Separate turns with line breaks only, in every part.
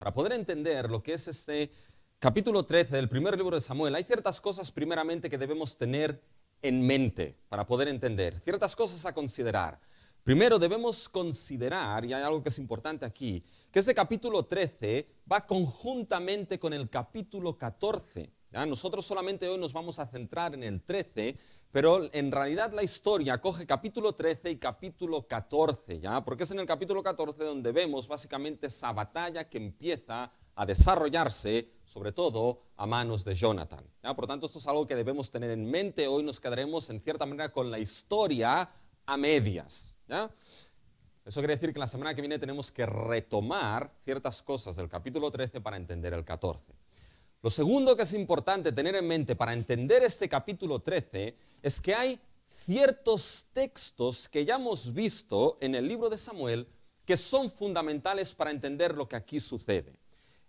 para poder entender lo que es este capítulo 13 del primer libro de Samuel, hay ciertas cosas primeramente que debemos tener en mente para poder entender, ciertas cosas a considerar. Primero debemos considerar, y hay algo que es importante aquí, que este capítulo 13 va conjuntamente con el capítulo 14. ¿Ya? Nosotros solamente hoy nos vamos a centrar en el 13, pero en realidad la historia coge capítulo 13 y capítulo 14, ¿ya? Porque es en el capítulo 14 donde vemos básicamente esa batalla que empieza a desarrollarse, sobre todo a manos de Jonathan. ¿Ya? Por lo tanto, esto es algo que debemos tener en mente. Hoy nos quedaremos en cierta manera con la historia a medias. ¿Ya? Eso quiere decir que la semana que viene tenemos que retomar ciertas cosas del capítulo 13 para entender el 14. Lo segundo que es importante tener en mente para entender este capítulo 13 es que hay ciertos textos que ya hemos visto en el libro de Samuel que son fundamentales para entender lo que aquí sucede.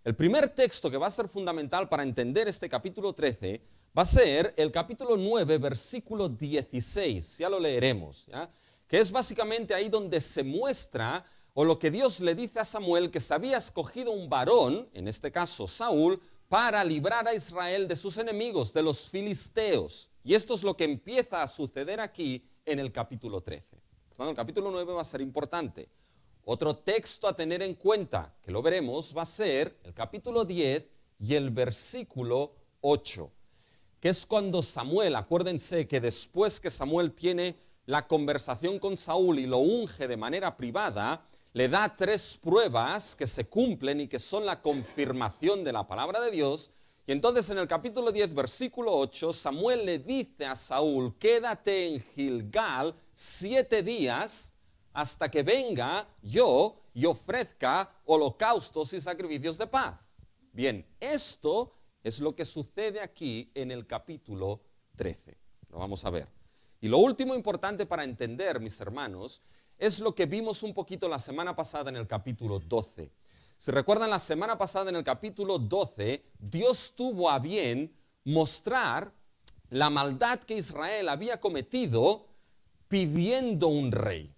El primer texto que va a ser fundamental para entender este capítulo 13 va a ser el capítulo 9, versículo 16, ya lo leeremos, ¿ya? Que es básicamente ahí donde se muestra, o lo que Dios le dice a Samuel, que se había escogido un varón, en este caso Saúl, para librar a Israel de sus enemigos, de los filisteos. Y esto es lo que empieza a suceder aquí en el capítulo 13. Bueno, el capítulo 9 va a ser importante. Otro texto a tener en cuenta, que lo veremos, va a ser el capítulo 10 y el versículo 8, que es cuando Samuel, acuérdense que después que Samuel tiene la conversación con Saúl y lo unge de manera privada, le da 3 pruebas que se cumplen y que son la confirmación de la palabra de Dios. Y entonces en el capítulo 10, versículo 8, Samuel le dice a Saúl, quédate en Gilgal 7 días hasta que venga yo y ofrezca holocaustos y sacrificios de paz. Bien, esto es lo que sucede aquí en el capítulo 13. Lo vamos a ver. Y lo último importante para entender, mis hermanos, es lo que vimos un poquito la semana pasada en el capítulo 12. Si recuerdan, la semana pasada en el capítulo 12, Dios tuvo a bien mostrar la maldad que Israel había cometido pidiendo un rey.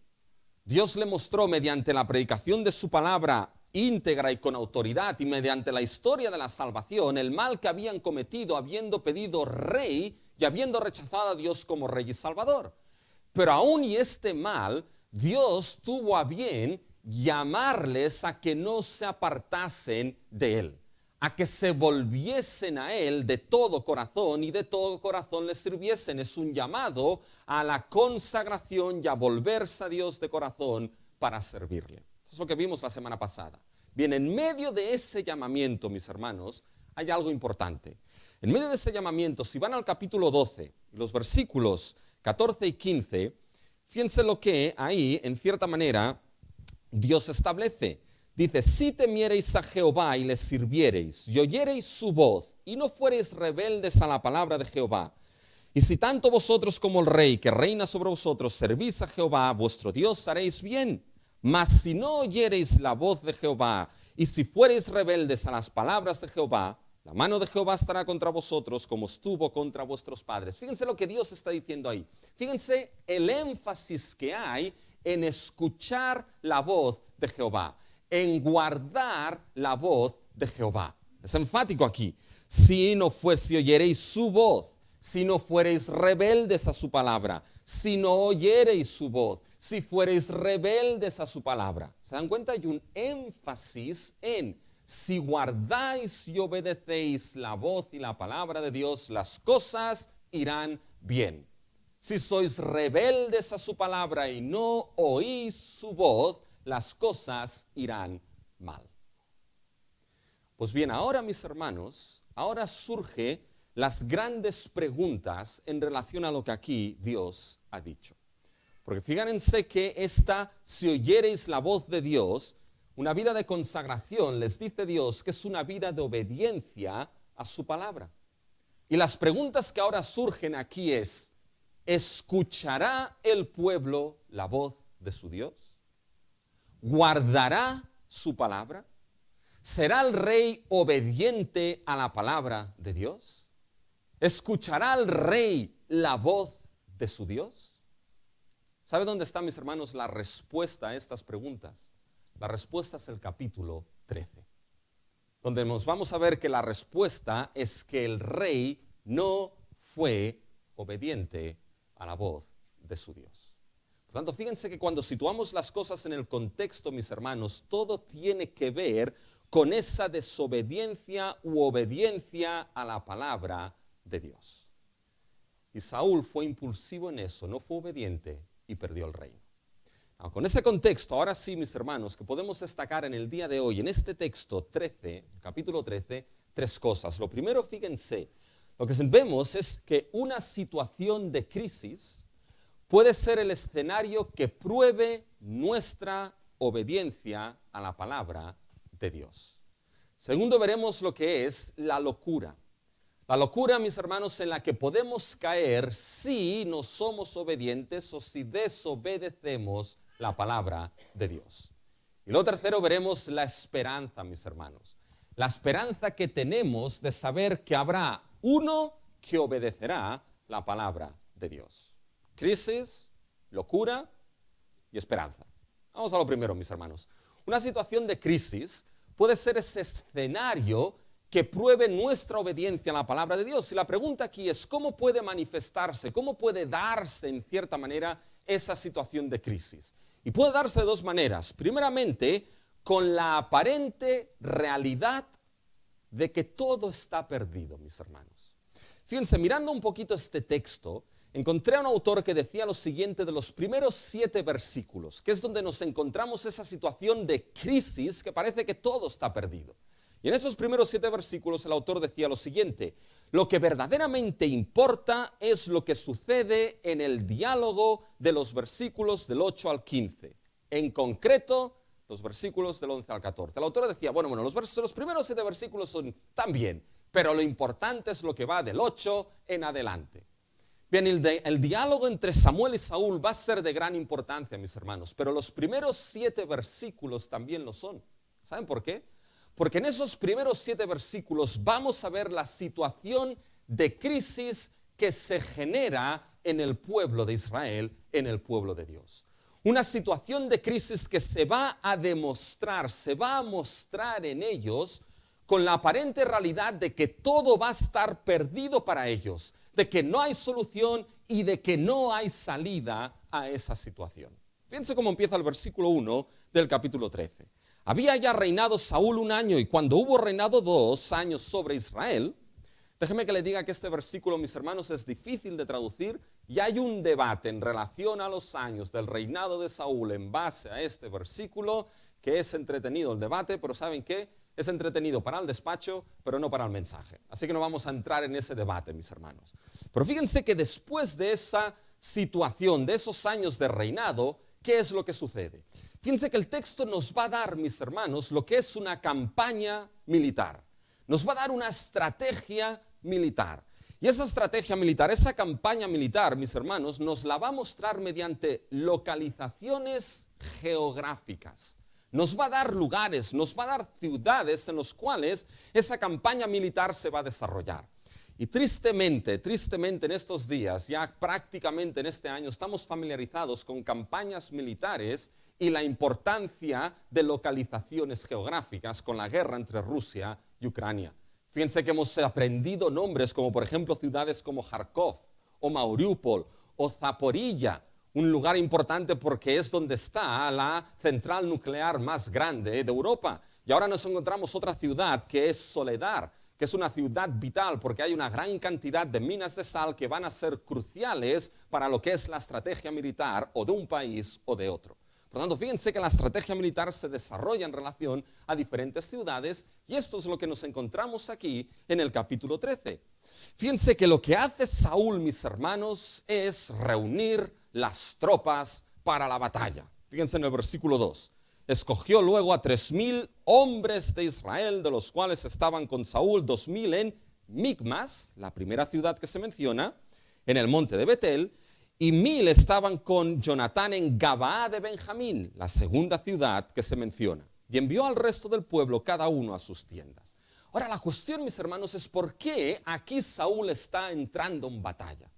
Dios le mostró mediante la predicación de su palabra íntegra y con autoridad y mediante la historia de la salvación el mal que habían cometido habiendo pedido rey y habiendo rechazado a Dios como rey y salvador. Pero aún y este mal, Dios tuvo a bien llamarles a que no se apartasen de Él, a que se volviesen a Él de todo corazón y de todo corazón le sirviesen. Es un llamado a la consagración y a volverse a Dios de corazón para servirle. Eso es lo que vimos la semana pasada. Bien, en medio de ese llamamiento, mis hermanos, hay algo importante. En medio de ese llamamiento, si van al capítulo 12, los versículos 14 y 15, fíjense lo que ahí, en cierta manera, Dios establece. Dice, si temiereis a Jehová y le sirviereis, y oyereis su voz, y no fuereis rebeldes a la palabra de Jehová, y si tanto vosotros como el rey que reina sobre vosotros servís a Jehová, vuestro Dios, haréis bien. Mas si no oyereis la voz de Jehová, y si fuereis rebeldes a las palabras de Jehová, la mano de Jehová estará contra vosotros como estuvo contra vuestros padres. Fíjense lo que Dios está diciendo ahí. Fíjense el énfasis que hay en escuchar la voz de Jehová, en guardar la voz de Jehová. Es enfático aquí. Si oyereis su voz, si no fuereis rebeldes a su palabra, si no oyereis su voz, si fuereis rebeldes a su palabra. ¿Se dan cuenta? Hay un énfasis en si guardáis y obedecéis la voz y la palabra de Dios, las cosas irán bien. Si sois rebeldes a su palabra y no oís su voz, las cosas irán mal. Pues bien, ahora, mis hermanos, ahora surgen las grandes preguntas en relación a lo que aquí Dios ha dicho. Porque fíjense que si oyereis la voz de Dios, una vida de consagración, les dice Dios que es una vida de obediencia a su palabra. Y las preguntas que ahora surgen aquí es, ¿escuchará el pueblo la voz de su Dios? ¿Guardará su palabra? ¿Será el rey obediente a la palabra de Dios? ¿Escuchará el rey la voz de su Dios? ¿Sabe dónde está, mis hermanos, la respuesta a estas preguntas? La respuesta es el capítulo 13. donde nos vamos a ver que la respuesta es que el rey no fue obediente a la voz de su Dios. Por tanto, fíjense que cuando situamos las cosas en el contexto, mis hermanos, todo tiene que ver con esa desobediencia u obediencia a la palabra de Dios. Y Saúl fue impulsivo en eso, no fue obediente y perdió el reino. Con ese contexto, ahora sí, mis hermanos, que podemos destacar en el día de hoy, en este texto 13, capítulo 13, tres cosas. Lo primero, fíjense, lo que vemos es que una situación de crisis puede ser el escenario que pruebe nuestra obediencia a la palabra de Dios. Segundo, veremos lo que es la locura. La locura, mis hermanos, en la que podemos caer si no somos obedientes o si desobedecemos la palabra de Dios. Y lo tercero, veremos la esperanza, mis hermanos. La esperanza que tenemos de saber que habrá uno que obedecerá la palabra de Dios. Crisis, locura y esperanza. Vamos a lo primero, mis hermanos. Una situación de crisis puede ser ese escenario que pruebe nuestra obediencia a la palabra de Dios. Y la pregunta aquí es, ¿cómo puede manifestarse, cómo puede darse en cierta manera esa situación de crisis? Y puede darse de dos maneras. Primeramente, con la aparente realidad de que todo está perdido, mis hermanos. Fíjense, mirando un poquito este texto, encontré a un autor que decía lo siguiente de los primeros 7 versículos, que es donde nos encontramos esa situación de crisis que parece que todo está perdido. Y en esos primeros 7 versículos el autor decía lo siguiente: lo que verdaderamente importa es lo que sucede en el diálogo de los versículos del 8 al 15. En concreto, los versículos del 11 al 14. El autor decía, bueno, los primeros 7 versículos están bien, pero lo importante es lo que va del 8 en adelante. Bien, el diálogo entre Samuel y Saúl va a ser de gran importancia, mis hermanos, pero los primeros 7 versículos también lo son. ¿Saben por qué? Porque en esos primeros 7 versículos vamos a ver la situación de crisis que se genera en el pueblo de Israel, en el pueblo de Dios. Una situación de crisis que se va a demostrar, se va a mostrar en ellos con la aparente realidad de que todo va a estar perdido para ellos, de que no hay solución y de que no hay salida a esa situación. Fíjense cómo empieza el versículo 1 del capítulo 13. Había ya reinado Saúl 1 año y cuando hubo reinado 2 años sobre Israel, déjeme que le diga que este versículo, mis hermanos, es difícil de traducir y hay un debate en relación a los años del reinado de Saúl en base a este versículo que es entretenido el debate, pero ¿saben qué? Es entretenido para el despacho, pero no para el mensaje. Así que no vamos a entrar en ese debate, mis hermanos. Pero fíjense que después de esa situación, de esos años de reinado, ¿qué es lo que sucede? Fíjense que el texto nos va a dar, mis hermanos, lo que es una campaña militar. Nos va a dar una estrategia militar. Y esa estrategia militar, esa campaña militar, mis hermanos, nos la va a mostrar mediante localizaciones geográficas. Nos va a dar lugares, nos va a dar ciudades en los cuales esa campaña militar se va a desarrollar. Y tristemente en estos días, ya prácticamente en este año, estamos familiarizados con campañas militares y la importancia de localizaciones geográficas con la guerra entre Rusia y Ucrania. Fíjense que hemos aprendido nombres como por ejemplo ciudades como Kharkov o Mariupol o Zaporilla, un lugar importante porque es donde está la central nuclear más grande de Europa. Y ahora nos encontramos otra ciudad que es Soledar, que es una ciudad vital porque hay una gran cantidad de minas de sal que van a ser cruciales para lo que es la estrategia militar o de un país o de otro. Por lo tanto, fíjense que la estrategia militar se desarrolla en relación a diferentes ciudades y esto es lo que nos encontramos aquí en el capítulo 13. Fíjense que lo que hace Saúl, mis hermanos, es reunir las tropas para la batalla. Fíjense en el versículo 2. Escogió luego a 3,000 hombres de Israel, de los cuales estaban con Saúl 2,000 en Micmas, la primera ciudad que se menciona, en el monte de Betel, y 1,000 estaban con Jonatán en Gabaa de Benjamín, la segunda ciudad que se menciona. Y envió al resto del pueblo cada uno a sus tiendas. Ahora la cuestión, mis hermanos, es por qué aquí Saúl está entrando en batalla.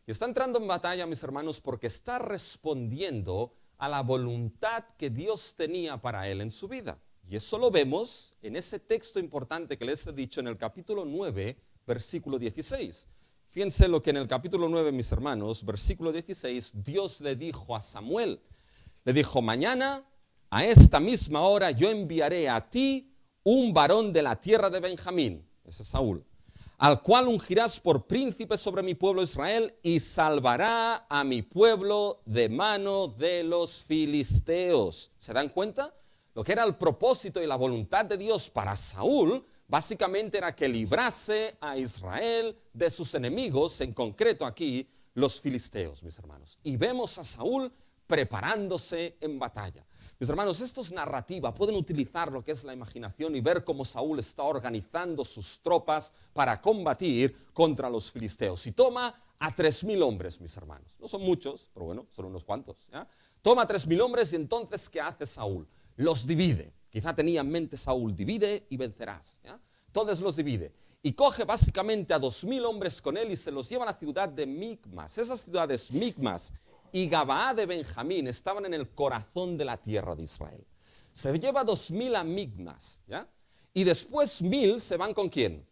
Y está entrando en batalla, mis hermanos, porque está respondiendo a la voluntad que Dios tenía para él en su vida. Y eso lo vemos en ese texto importante que les he dicho en el capítulo 9, versículo 16. Fíjense lo que en el capítulo 9, mis hermanos, versículo 16, Dios le dijo a Samuel. Le dijo, mañana a esta misma hora yo enviaré a ti un varón de la tierra de Benjamín, ese es Saúl, al cual ungirás por príncipe sobre mi pueblo Israel y salvará a mi pueblo de mano de los filisteos. ¿Se dan cuenta? Lo que era el propósito y la voluntad de Dios para Saúl, básicamente era que librase a Israel de sus enemigos, en concreto aquí, los filisteos, mis hermanos. Y vemos a Saúl preparándose en batalla. Mis hermanos, esto es narrativa, pueden utilizar lo que es la imaginación y ver cómo Saúl está organizando sus tropas para combatir contra los filisteos. Y toma a 3,000 hombres, mis hermanos. No son muchos, pero bueno, son unos cuantos, ¿ya? Toma a 3,000 hombres y entonces, ¿qué hace Saúl? Los divide. Quizá tenía en mente Saúl, divide y vencerás, ¿ya? Entonces los divide. Y coge básicamente a 2,000 hombres con él y se los lleva a la ciudad de Micmas. Esas ciudades, Micmas y Gabaa de Benjamín, estaban en el corazón de la tierra de Israel. Se lleva 2,000 a Micmas, ¿ya? Y después 1,000 se van ¿con quién?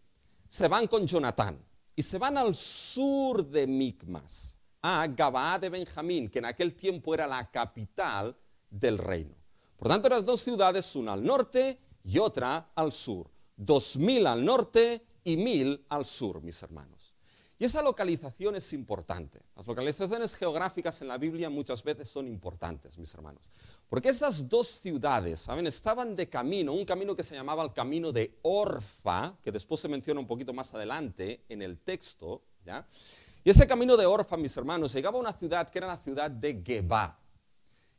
Se van con Jonatán. Y se van al sur de Micmas, a Gabaa de Benjamín, que en aquel tiempo era la capital del reino. Por tanto, las dos ciudades, una al norte y otra al sur. 2,000 al norte y 1,000 al sur, mis hermanos. Y esa localización es importante. Las localizaciones geográficas en la Biblia muchas veces son importantes, mis hermanos. Porque esas dos ciudades, ¿saben?, estaban de camino, un camino que se llamaba el camino de Orfa, que después se menciona un poquito más adelante en el texto, ¿ya? Y ese camino de Orfa, mis hermanos, llegaba a una ciudad que era la ciudad de Gebá.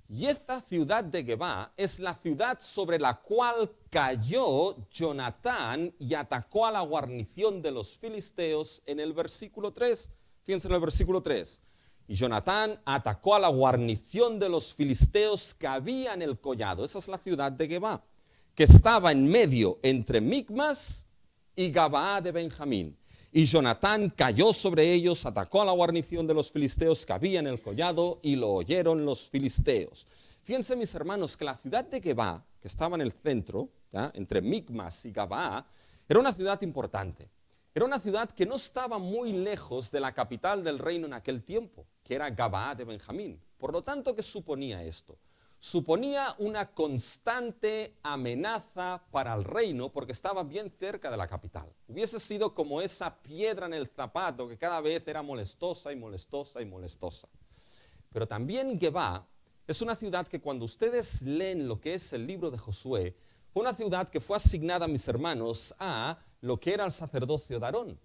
Y esa ciudad de Gebá es la ciudad sobre la cual cayó Jonatán y atacó a la guarnición de los filisteos en el versículo 3. Fíjense en el versículo 3. Y Jonatán atacó a la guarnición de los filisteos que había en el collado. Esa es la ciudad de Gebá, que estaba en medio entre Micmas y Gabaa de Benjamín. Y Jonatán cayó sobre ellos, atacó a la guarnición de los filisteos que había en el collado y lo oyeron los filisteos. Fíjense, mis hermanos, que la ciudad de Gebá, que estaba en el centro, ¿ya?, entre Micmas y Gabaa, era una ciudad importante. Era una ciudad que no estaba muy lejos de la capital del reino en aquel tiempo, que era Gabaa de Benjamín. Por lo tanto, ¿qué suponía esto? Suponía una constante amenaza para el reino porque estaba bien cerca de la capital. Hubiese sido como esa piedra en el zapato que cada vez era molestosa y molestosa y molestosa. Pero también Gebá es una ciudad que cuando ustedes leen lo que es el libro de Josué, fue una ciudad que fue asignada, mis hermanos, a lo que era el sacerdocio de Aarón.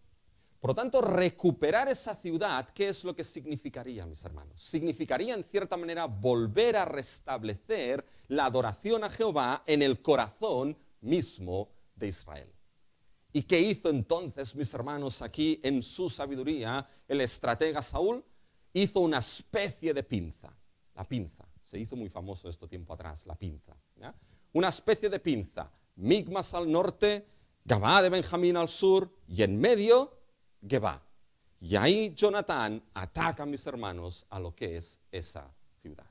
Por lo tanto, recuperar esa ciudad, ¿qué es lo que significaría, mis hermanos? Significaría, en cierta manera, volver a restablecer la adoración a Jehová en el corazón mismo de Israel. ¿Y qué hizo entonces, mis hermanos, aquí en su sabiduría el estratega Saúl? Hizo una especie de pinza. La pinza. Se hizo muy famoso esto tiempo atrás, la pinza, ¿ya? Una especie de pinza. Micmas al norte, Gabaa de Benjamín al sur y en medio Gebá. Y ahí Jonatán ataca, mis hermanos, a lo que es esa ciudad.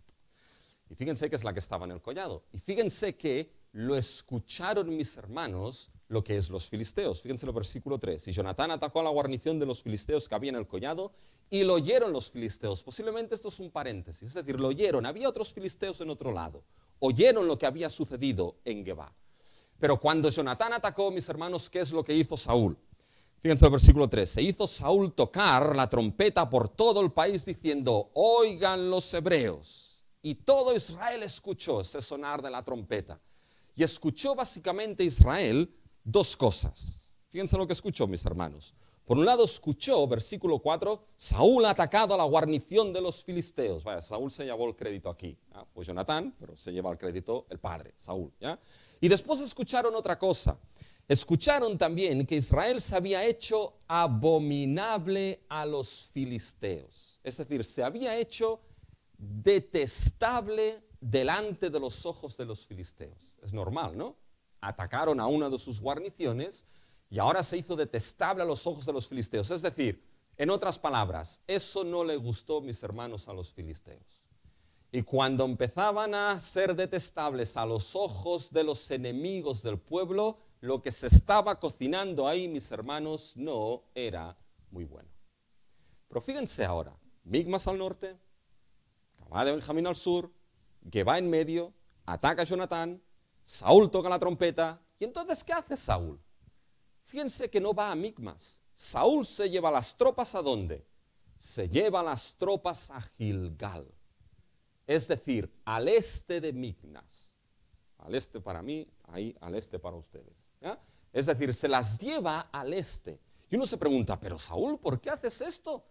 Y fíjense que es la que estaba en el collado. Y fíjense que lo escucharon, mis hermanos, lo que es los filisteos. Fíjense el versículo 3. Y Jonatán atacó a la guarnición de los filisteos que había en el collado y lo oyeron los filisteos. Posiblemente esto es un paréntesis, es decir, lo oyeron. Había otros filisteos en otro lado. Oyeron lo que había sucedido en Gebá. Pero cuando Jonatán atacó, mis hermanos, ¿qué es lo que hizo Saúl? Fíjense el versículo 3. Se hizo Saúl tocar la trompeta por todo el país diciendo, oigan los hebreos. Y todo Israel escuchó ese sonar de la trompeta. Y escuchó básicamente Israel dos cosas. Fíjense lo que escuchó, mis hermanos. Por un lado escuchó, versículo 4, Saúl ha atacado a la guarnición de los filisteos. Vaya, Saúl se llevó el crédito aquí. ¿Ya? Fue Jonatán, pero se lleva el crédito el padre, Saúl. ¿Ya? Y después escucharon otra cosa. Escucharon también que Israel se había hecho abominable a los filisteos. Es decir, se había hecho detestable delante de los ojos de los filisteos. Es normal, ¿no? Atacaron a una de sus guarniciones y ahora se hizo detestable a los ojos de los filisteos. Es decir, en otras palabras, eso no le gustó, mis hermanos, a los filisteos. Y cuando empezaban a ser detestables a los ojos de los enemigos del pueblo, lo que se estaba cocinando ahí, mis hermanos, no era muy bueno. Pero fíjense ahora, Micmas al norte, Gabá de Benjamín al sur, Geba en medio, ataca a Jonatán, Saúl toca la trompeta, y entonces, ¿qué hace Saúl? Fíjense que no va a Micmas. Saúl se lleva las tropas ¿a dónde? Se lleva las tropas a Gilgal. Es decir, al este de Micmas. Al este para mí, ahí al este para ustedes. ¿Ya? Es decir, se las lleva al este. Y uno se pregunta, pero Saúl, ¿por qué haces esto?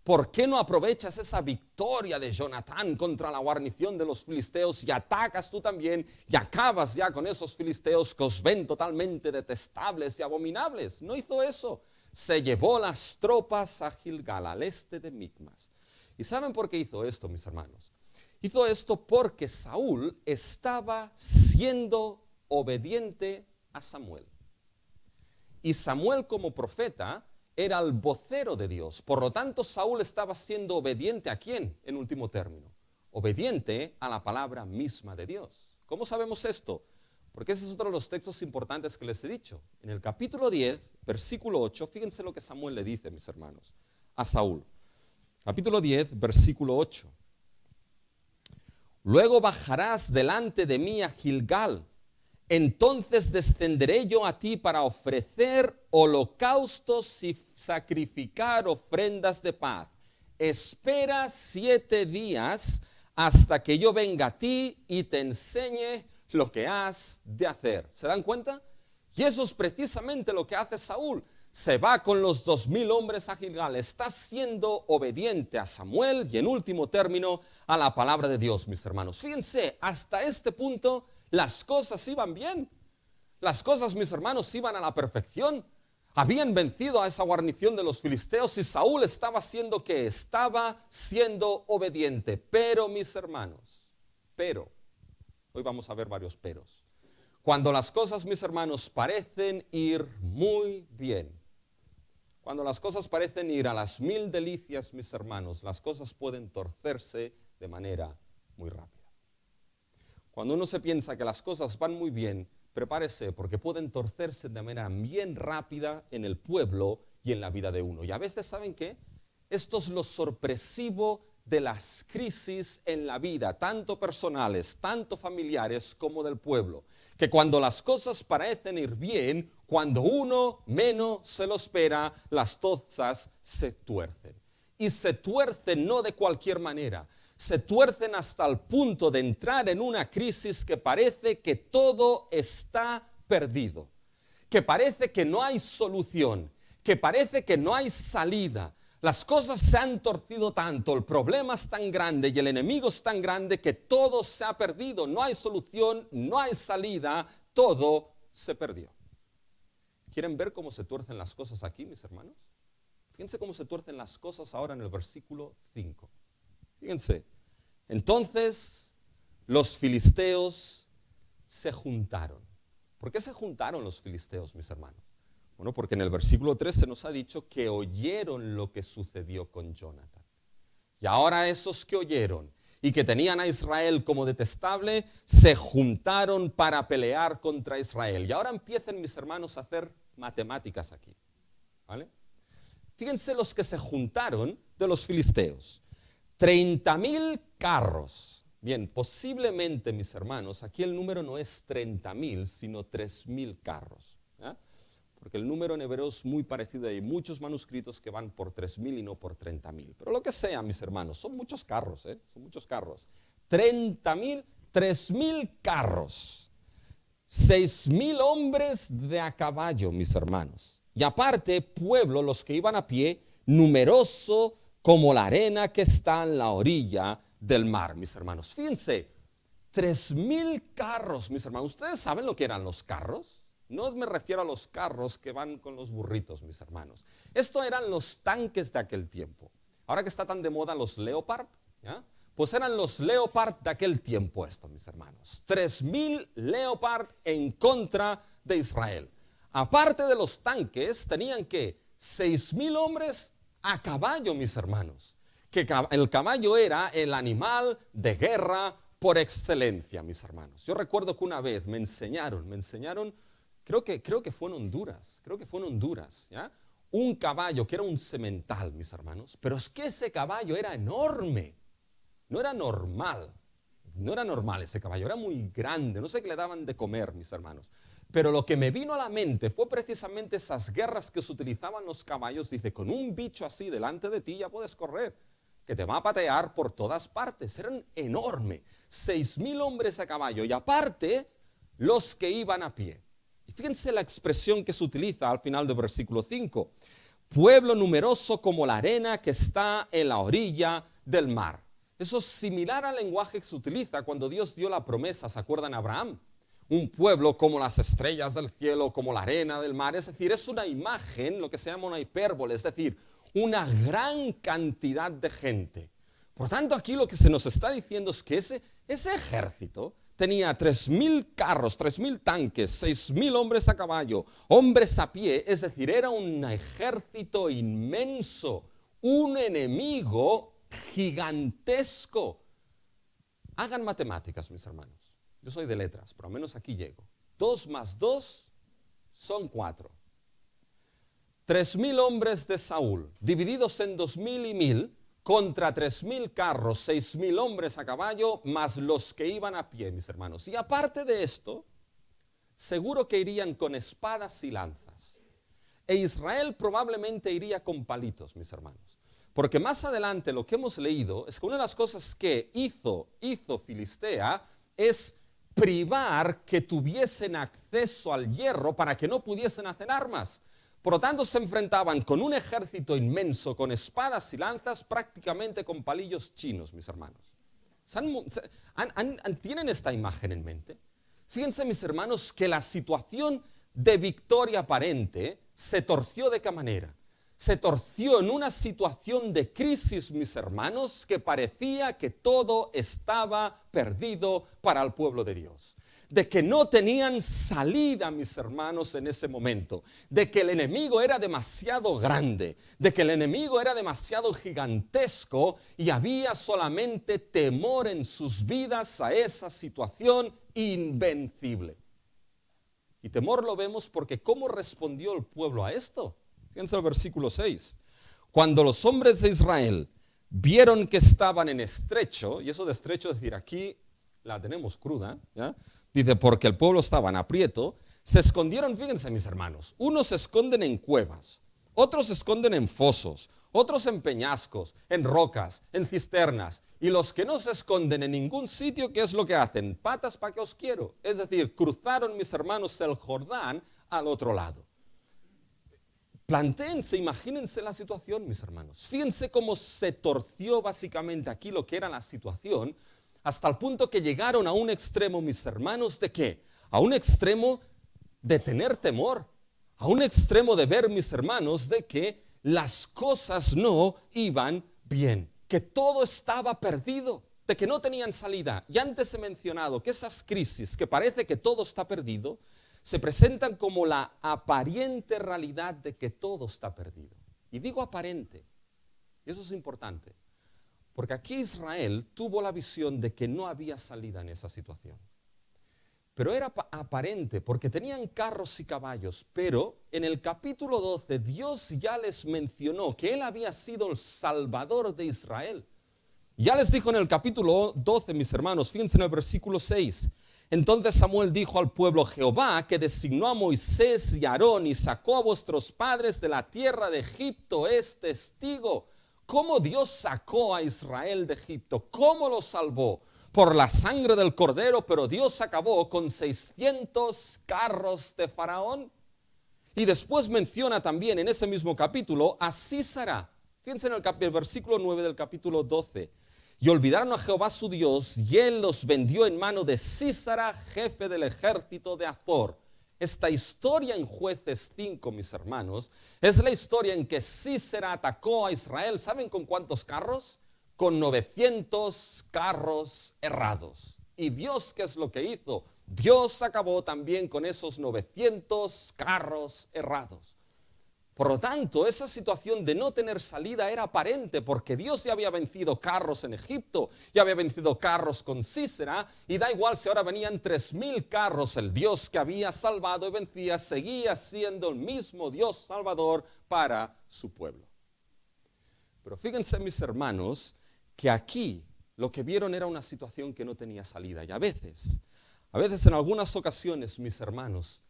¿Por qué no aprovechas esa victoria de Jonatán contra la guarnición de los filisteos y atacas tú también y acabas ya con esos filisteos que os ven totalmente detestables y abominables? No hizo eso. Se llevó las tropas a Gilgal, al este de Micmas. ¿Y saben por qué hizo esto, mis hermanos? Hizo esto porque Saúl estaba siendo obediente a Samuel. Y Samuel como profeta era el vocero de Dios. Por lo tanto, Saúl estaba siendo obediente ¿a quién? En último término. Obediente a la palabra misma de Dios. ¿Cómo sabemos esto? Porque ese es otro de los textos importantes que les he dicho. En el capítulo 10, versículo 8, fíjense lo que Samuel le dice, mis hermanos, a Saúl. Capítulo 10, versículo 8. Luego bajarás delante de mí a Gilgal. Entonces descenderé yo a ti para ofrecer holocaustos y sacrificar ofrendas de paz. Espera 7 días hasta que yo venga a ti y te enseñe lo que has de hacer. ¿Se dan cuenta? Y eso es precisamente lo que hace Saúl. Se va con los 2000 hombres a Gilgal. Está siendo obediente a Samuel y en último término a la palabra de Dios, mis hermanos. Fíjense, hasta este punto las cosas iban bien. Las cosas, mis hermanos, iban a la perfección. Habían vencido a esa guarnición de los filisteos y Saúl estaba haciendo ¿qué? Estaba siendo obediente. Pero, mis hermanos, hoy vamos a ver varios peros. Cuando las cosas, mis hermanos, parecen ir muy bien, cuando las cosas parecen ir a las 1000 delicias, mis hermanos, las cosas pueden torcerse de manera muy rápida. Cuando uno se piensa que las cosas van muy bien, prepárese porque pueden torcerse de manera bien rápida en el pueblo y en la vida de uno. Y a veces, ¿saben qué? Esto es lo sorpresivo de las crisis en la vida, tanto personales, tanto familiares como del pueblo. Que cuando las cosas parecen ir bien, cuando uno menos se lo espera, las cosas se tuercen. Y se tuercen no de cualquier manera. Se tuercen hasta el punto de entrar en una crisis que parece que todo está perdido, que parece que no hay solución, que parece que no hay salida. Las cosas se han torcido tanto, el problema es tan grande y el enemigo es tan grande que todo se ha perdido, no hay solución, no hay salida, todo se perdió. ¿Quieren ver cómo se tuercen las cosas aquí, mis hermanos? Fíjense cómo se tuercen las cosas ahora en el versículo 5. Fíjense, entonces los filisteos se juntaron. ¿Por qué se juntaron los filisteos, mis hermanos? Bueno, porque en el versículo 3 se nos ha dicho que oyeron lo que sucedió con Jonatán. Y ahora esos que oyeron y que tenían a Israel como detestable, se juntaron para pelear contra Israel. Y ahora empiecen, mis hermanos, a hacer matemáticas aquí. ¿Vale? Fíjense los que se juntaron de los filisteos. 30,000 carros. Bien, posiblemente, mis hermanos, aquí el número no es 30,000, sino 3,000 carros. ¿Ya? Porque el número en hebreo es muy parecido. Hay muchos manuscritos que van por 3,000 y no por 30,000. Pero lo que sea, mis hermanos, son muchos carros, son muchos carros. 30,000, 3,000 carros. 6,000 hombres de a caballo, mis hermanos. Y aparte, pueblo, los que iban a pie, numeroso como la arena que está en la orilla del mar, mis hermanos. Fíjense, 3,000 carros, mis hermanos. ¿Ustedes saben lo que eran los carros? No me refiero a los carros que van con los burritos, mis hermanos. Esto eran los tanques de aquel tiempo. Ahora que está tan de moda los Leopard, ¿ya? Pues eran los Leopard de aquel tiempo esto, mis hermanos. 3,000 Leopard en contra de Israel. Aparte de los tanques, tenían que 6,000 hombres a caballo, mis hermanos. que el caballo era el animal de guerra por excelencia, mis hermanos. Yo recuerdo que una vez me enseñaron, creo que fue en Honduras, ¿ya? Un caballo que era un semental, mis hermanos, pero es que ese caballo era enorme, no era normal ese caballo, era muy grande, no sé qué le daban de comer, mis hermanos. Pero lo que me vino a la mente fue precisamente esas guerras que se utilizaban los caballos. Dice, con un bicho así delante de ti ya puedes correr, que te va a patear por todas partes. Eran enormes, 6,000 hombres a caballo y aparte los que iban a pie. Y fíjense la expresión que se utiliza al final del versículo 5. Pueblo numeroso como la arena que está en la orilla del mar. Eso es similar al lenguaje que se utiliza cuando Dios dio la promesa, ¿se acuerdan a Abraham? Un pueblo como las estrellas del cielo, como la arena del mar. Es decir, es una imagen, lo que se llama una hipérbole, es decir, una gran cantidad de gente. Por tanto, aquí lo que se nos está diciendo es que ese ejército tenía 3,000 carros, 3,000 tanques, 6,000 hombres a caballo, hombres a pie, es decir, era un ejército inmenso, un enemigo gigantesco. Hagan matemáticas, mis hermanos. Yo soy de letras, pero al menos aquí llego. 2 más 2 son 4. 3,000 hombres de Saúl, divididos en 2,000 y 1,000, contra 3,000 carros, 6,000 hombres a caballo, más los que iban a pie, mis hermanos. Y aparte de esto, seguro que irían con espadas y lanzas. E Israel probablemente iría con palitos, mis hermanos. Porque más adelante lo que hemos leído es que una de las cosas que hizo Filistea es privar que tuviesen acceso al hierro para que no pudiesen hacer armas. Por lo tanto, se enfrentaban con un ejército inmenso, con espadas y lanzas, prácticamente con palillos chinos, mis hermanos. ¿Tienen esta imagen en mente? Fíjense, mis hermanos, que la situación de victoria aparente se torció de qué manera. Se torció en una situación de crisis, mis hermanos, que parecía que todo estaba perdido para el pueblo de Dios. De que no tenían salida, mis hermanos, en ese momento. De que el enemigo era demasiado grande. De que el enemigo era demasiado gigantesco y había solamente temor en sus vidas a esa situación invencible. Y temor lo vemos porque ¿cómo respondió el pueblo a esto? Fíjense el versículo 6. Cuando los hombres de Israel vieron que estaban en estrecho, y eso de estrecho es decir, aquí la tenemos cruda, ¿ya? Dice, porque el pueblo estaba en aprieto, se escondieron, fíjense mis hermanos, unos se esconden en cuevas, otros se esconden en fosos, otros en peñascos, en rocas, en cisternas, y los que no se esconden en ningún sitio, ¿qué es lo que hacen? Patas para que os quiero. Es decir, cruzaron mis hermanos el Jordán al otro lado. Plantéense, imagínense la situación, mis hermanos. Fíjense cómo se torció básicamente aquí lo que era la situación, hasta el punto que llegaron a un extremo, mis hermanos, ¿de qué? A un extremo de tener temor, a un extremo de ver, mis hermanos, de que las cosas no iban bien, que todo estaba perdido, de que no tenían salida. Y antes he mencionado que esas crisis, que parece que todo está perdido, se presentan como la aparente realidad de que todo está perdido. Y digo aparente, y eso es importante, porque aquí Israel tuvo la visión de que no había salida en esa situación. Pero era aparente porque tenían carros y caballos, pero en el capítulo 12 Dios ya les mencionó que Él había sido el Salvador de Israel. Ya les dijo en el capítulo 12, mis hermanos, fíjense en el versículo 6, entonces Samuel dijo al pueblo, Jehová que designó a Moisés y a Aarón y sacó a vuestros padres de la tierra de Egipto es testigo. ¿Cómo Dios sacó a Israel de Egipto? ¿Cómo lo salvó? Por la sangre del cordero, pero Dios acabó con 600 carros de Faraón. Y después menciona también en ese mismo capítulo a Sísara. Fíjense en el versículo 9 del capítulo 12. Y olvidaron a Jehová su Dios, y Él los vendió en mano de Sísara, jefe del ejército de Azor. Esta historia en Jueces 5, mis hermanos, es la historia en que Sísara atacó a Israel. ¿Saben con cuántos carros? Con 900 carros errados. ¿Y Dios qué es lo que hizo? Dios acabó también con esos 900 carros errados. Por lo tanto, esa situación de no tener salida era aparente porque Dios ya había vencido carros en Egipto, ya había vencido carros con Sísera, y da igual si ahora venían 3,000 carros, el Dios que había salvado y vencía seguía siendo el mismo Dios salvador para su pueblo. Pero fíjense, mis hermanos, que aquí lo que vieron era una situación que no tenía salida. Y a veces en algunas ocasiones, mis hermanos,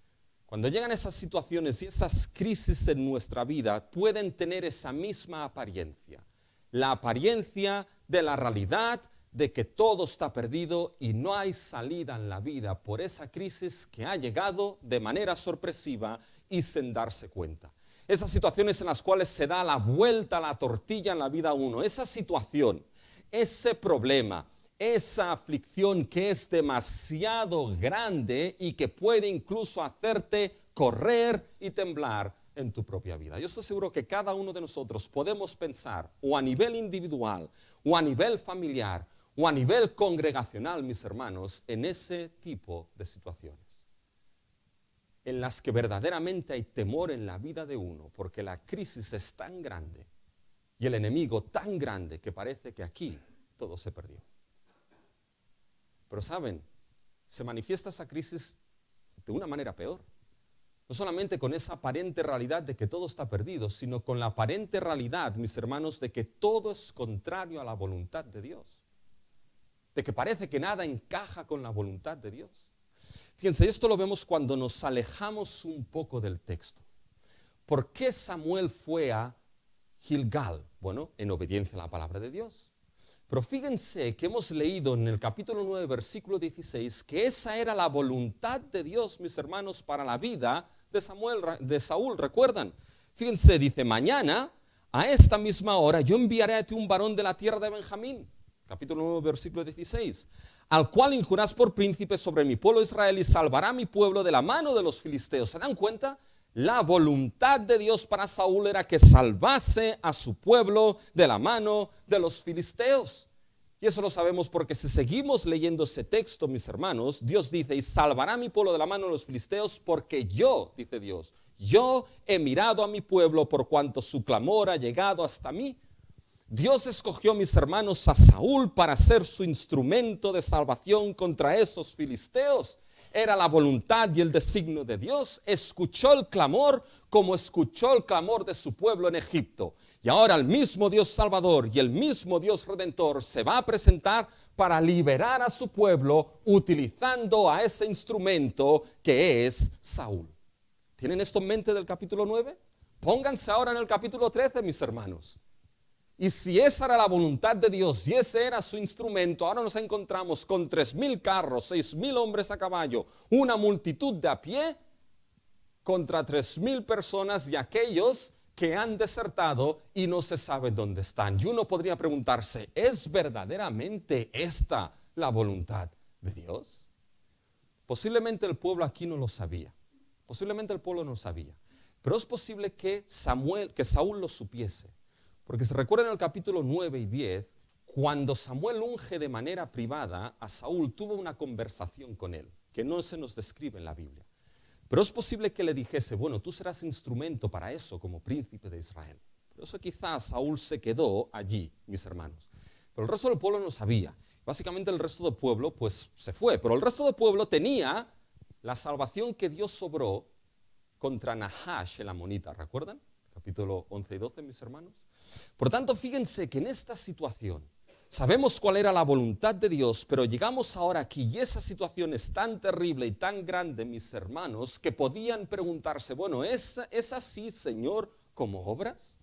cuando llegan esas situaciones y esas crisis en nuestra vida, pueden tener esa misma apariencia. La apariencia de la realidad de que todo está perdido y no hay salida en la vida por esa crisis que ha llegado de manera sorpresiva y sin darse cuenta. Esas situaciones en las cuales se da la vuelta a la tortilla en la vida a uno, esa situación, ese problema, esa aflicción que es demasiado grande y que puede incluso hacerte correr y temblar en tu propia vida. Yo estoy seguro que cada uno de nosotros podemos pensar, o a nivel individual, o a nivel familiar, o a nivel congregacional, mis hermanos, en ese tipo de situaciones, en las que verdaderamente hay temor en la vida de uno, porque la crisis es tan grande y el enemigo tan grande que parece que aquí todo se perdió. Pero saben, se manifiesta esa crisis de una manera peor. No solamente con esa aparente realidad de que todo está perdido, sino con la aparente realidad, mis hermanos, de que todo es contrario a la voluntad de Dios. De que parece que nada encaja con la voluntad de Dios. Fíjense, esto lo vemos cuando nos alejamos un poco del texto. ¿Por qué Samuel fue a Gilgal? Bueno, en obediencia a la palabra de Dios. Pero fíjense que hemos leído en el capítulo 9, versículo 16, que esa era la voluntad de Dios, mis hermanos, para la vida de Saúl, ¿recuerdan? Fíjense, dice, mañana, a esta misma hora, yo enviaré a ti un varón de la tierra de Benjamín, capítulo 9, versículo 16, al cual injurás por príncipe sobre mi pueblo Israel y salvará a mi pueblo de la mano de los filisteos. ¿Se dan cuenta? La voluntad de Dios para Saúl era que salvase a su pueblo de la mano de los filisteos. Y eso lo sabemos porque si seguimos leyendo ese texto, mis hermanos, Dios dice, y salvará a mi pueblo de la mano de los filisteos porque yo, dice Dios, yo he mirado a mi pueblo por cuanto su clamor ha llegado hasta mí. Dios escogió, mis hermanos, a Saúl para ser su instrumento de salvación contra esos filisteos. Era la voluntad y el designio de Dios. Escuchó el clamor como escuchó el clamor de su pueblo en Egipto. Y ahora el mismo Dios Salvador y el mismo Dios Redentor se va a presentar para liberar a su pueblo utilizando a ese instrumento que es Saúl. ¿Tienen esto en mente del capítulo 9? Pónganse ahora en el capítulo 13, mis hermanos. Y si esa era la voluntad de Dios y ese era su instrumento, ahora nos encontramos con 3,000 carros, 6,000 hombres a caballo, una multitud de a pie contra 3,000 personas y aquellos que han desertado y no se sabe dónde están. Y uno podría preguntarse, ¿es verdaderamente esta la voluntad de Dios? Posiblemente el pueblo aquí no lo sabía. Posiblemente el pueblo no sabía. Pero es posible que Saúl lo supiese. Porque se recuerda en el capítulo 9 y 10, cuando Samuel unge de manera privada a Saúl, tuvo una conversación con él, que no se nos describe en la Biblia. Pero es posible que le dijese, bueno, tú serás instrumento para eso como príncipe de Israel. Por eso quizás Saúl se quedó allí, mis hermanos. Pero el resto del pueblo no sabía. Básicamente el resto del pueblo pues se fue. Pero el resto del pueblo tenía la salvación que Dios sobró contra Nahash el amonita, ¿recuerdan? Capítulo 11 y 12, mis hermanos. Por tanto, fíjense que en esta situación sabemos cuál era la voluntad de Dios, pero llegamos ahora aquí y esa situación es tan terrible y tan grande, mis hermanos, que podían preguntarse, bueno, ¿es así, Señor, como obras?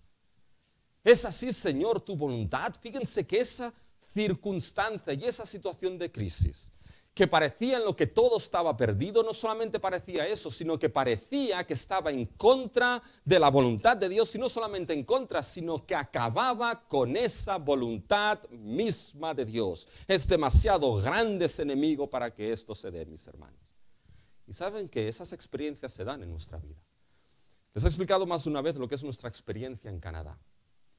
¿Es así, Señor, tu voluntad? Fíjense que esa circunstancia y esa situación de crisis, que parecía en lo que todo estaba perdido, no solamente parecía eso, sino que parecía que estaba en contra de la voluntad de Dios, y no solamente en contra, sino que acababa con esa voluntad misma de Dios. Es demasiado grande ese enemigo para que esto se dé, mis hermanos. Y saben que esas experiencias se dan en nuestra vida. Les he explicado más de una vez lo que es nuestra experiencia en Canadá.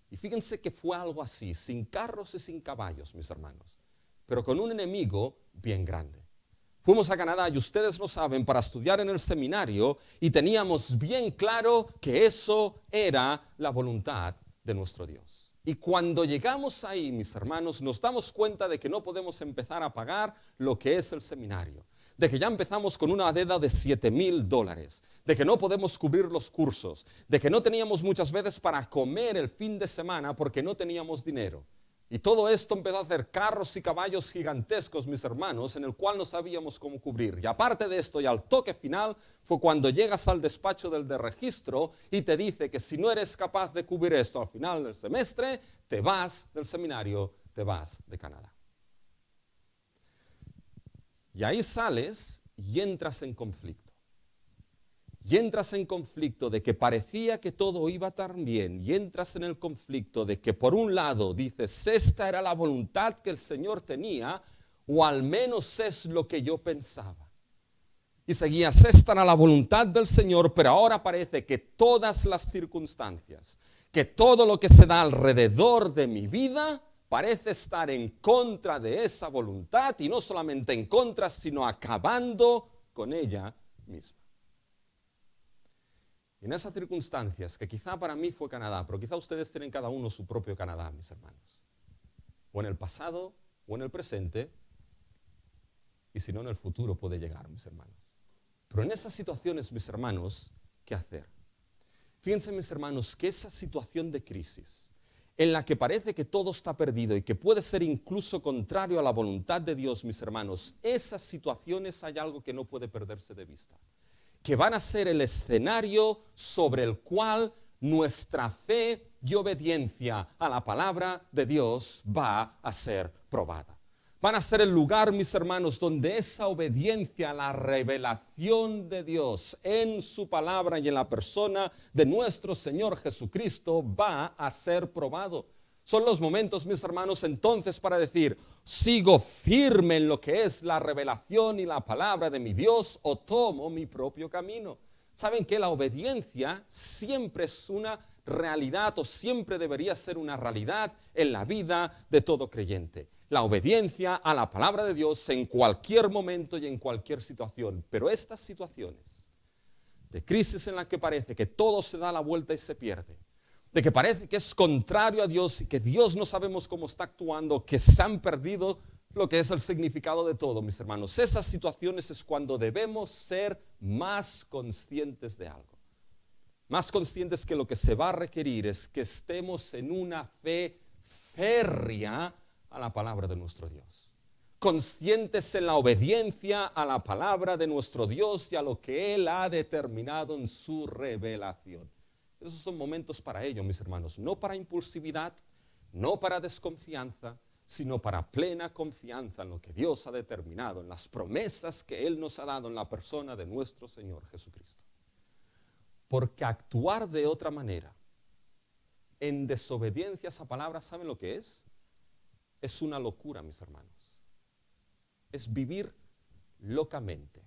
Y fíjense que fue algo así, sin carros y sin caballos, mis hermanos, pero con un enemigo bien grande. Fuimos a Canadá, y ustedes lo saben, para estudiar en el seminario, y teníamos bien claro que eso era la voluntad de nuestro Dios. Y cuando llegamos ahí, mis hermanos, nos damos cuenta de que no podemos empezar a pagar lo que es el seminario, de que ya empezamos con una deuda de $7,000, de que no podemos cubrir los cursos, de que no teníamos muchas veces para comer el fin de semana porque no teníamos dinero. Y todo esto empezó a hacer carros y caballos gigantescos, mis hermanos, en el cual no sabíamos cómo cubrir. Y aparte de esto, y al toque final, fue cuando llegas al despacho del de registro y te dice que si no eres capaz de cubrir esto al final del semestre, te vas del seminario, te vas de Canadá. Y ahí sales y entras en conflicto. Y entras en conflicto de que parecía que todo iba tan bien. Y entras en el conflicto de que por un lado dices, esta era la voluntad que el Señor tenía, o al menos es lo que yo pensaba. Y seguías, esta era la voluntad del Señor, pero ahora parece que todas las circunstancias, que todo lo que se da alrededor de mi vida, parece estar en contra de esa voluntad, y no solamente en contra, sino acabando con ella misma. En esas circunstancias, que quizá para mí fue Canadá, pero quizá ustedes tienen cada uno su propio Canadá, mis hermanos. O en el pasado, o en el presente, y si no en el futuro puede llegar, mis hermanos. Pero en esas situaciones, mis hermanos, ¿qué hacer? Fíjense, mis hermanos, que esa situación de crisis, en la que parece que todo está perdido y que puede ser incluso contrario a la voluntad de Dios, mis hermanos, esas situaciones hay algo que no puede perderse de vista, que van a ser el escenario sobre el cual nuestra fe y obediencia a la palabra de Dios va a ser probada. Van a ser el lugar, mis hermanos, donde esa obediencia a la revelación de Dios en su palabra y en la persona de nuestro Señor Jesucristo va a ser probado. Son los momentos, mis hermanos, entonces para decir, sigo firme en lo que es la revelación y la palabra de mi Dios o tomo mi propio camino. Saben que la obediencia siempre es una realidad o siempre debería ser una realidad en la vida de todo creyente. La obediencia a la palabra de Dios en cualquier momento y en cualquier situación. Pero estas situaciones de crisis en las que parece que todo se da la vuelta y se pierde, de que parece que es contrario a Dios y que Dios no sabemos cómo está actuando, que se han perdido lo que es el significado de todo, mis hermanos. Esas situaciones es cuando debemos ser más conscientes de algo. Más conscientes que lo que se va a requerir es que estemos en una fe férrea a la palabra de nuestro Dios. Conscientes en la obediencia a la palabra de nuestro Dios y a lo que Él ha determinado en su revelación. Esos son momentos para ello, mis hermanos, no para impulsividad, no para desconfianza, sino para plena confianza en lo que Dios ha determinado, en las promesas que Él nos ha dado en la persona de nuestro Señor Jesucristo. Porque actuar de otra manera, en desobediencia a esa palabra, ¿saben lo que es? Es una locura, mis hermanos. Es vivir locamente,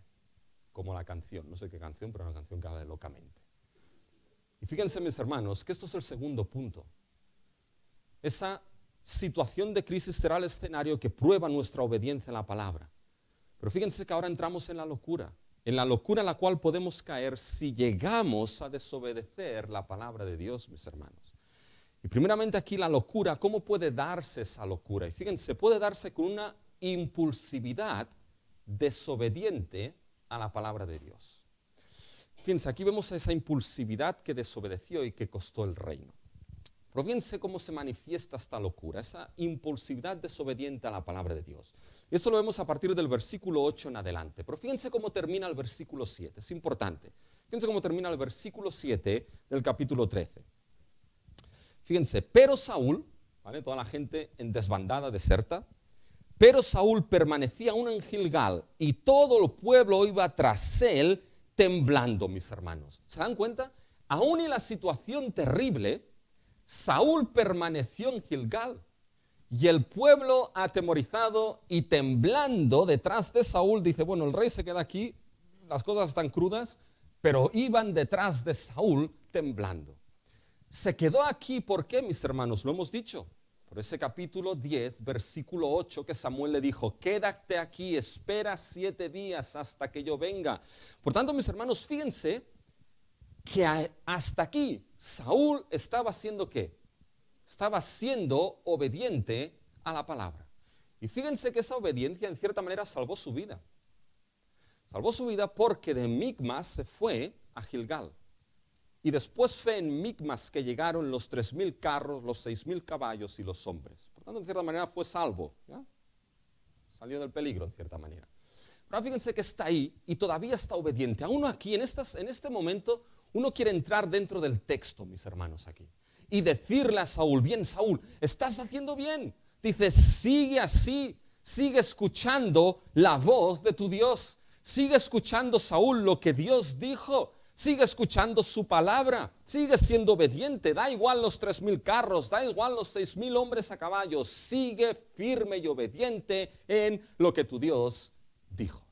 como la canción, no sé qué canción, pero una canción que habla de locamente. Y fíjense, mis hermanos, que esto es el segundo punto. Esa situación de crisis será el escenario que prueba nuestra obediencia a la palabra. Pero fíjense que ahora entramos en la locura en la cual podemos caer si llegamos a desobedecer la palabra de Dios, mis hermanos. Y primeramente aquí la locura, ¿cómo puede darse esa locura? Y fíjense, puede darse con una impulsividad desobediente a la palabra de Dios. Fíjense, aquí vemos esa impulsividad que desobedeció y que costó el reino. Pero fíjense cómo se manifiesta esta locura, esa impulsividad desobediente a la palabra de Dios. Y esto lo vemos a partir del versículo 8 en adelante. Pero fíjense cómo termina el versículo 7, es importante. Fíjense cómo termina el versículo 7 del capítulo 13. Fíjense, pero Saúl, ¿vale? Toda la gente en desbandada, deserta, pero Saúl permanecía aún en Gilgal y todo el pueblo iba tras él temblando, mis hermanos. ¿Se dan cuenta? Aún en la situación terrible, Saúl permaneció en Gilgal y el pueblo atemorizado y temblando detrás de Saúl dice, bueno, el rey se queda aquí, las cosas están crudas, pero iban detrás de Saúl temblando. Se quedó aquí, ¿por qué, mis hermanos? Lo hemos dicho, por ese capítulo 10, versículo 8, que Samuel le dijo, quédate aquí, espera 7 días hasta que yo venga. Por tanto, mis hermanos, fíjense que hasta aquí Saúl estaba haciendo ¿qué? Estaba siendo obediente a la palabra. Y fíjense que esa obediencia en cierta manera salvó su vida. Salvó su vida porque de Micmas se fue a Gilgal. Y después fue en Micmas que llegaron los 3,000 carros, los 6,000 caballos y los hombres. Por tanto, en cierta manera fue salvo. ¿Ya? Salió del peligro en cierta manera. Pero fíjense que está ahí y todavía está obediente. Aún aquí, en este momento, uno quiere entrar dentro del texto, mis hermanos, aquí. Y decirle a Saúl, bien Saúl, estás haciendo bien. Dice, sigue así, sigue escuchando la voz de tu Dios. Sigue escuchando, Saúl, lo que Dios dijo. Sigue escuchando su palabra, sigue siendo obediente, da igual los 3,000 carros, da igual los 6,000 hombres a caballo, sigue firme y obediente en lo que tu Dios dijo.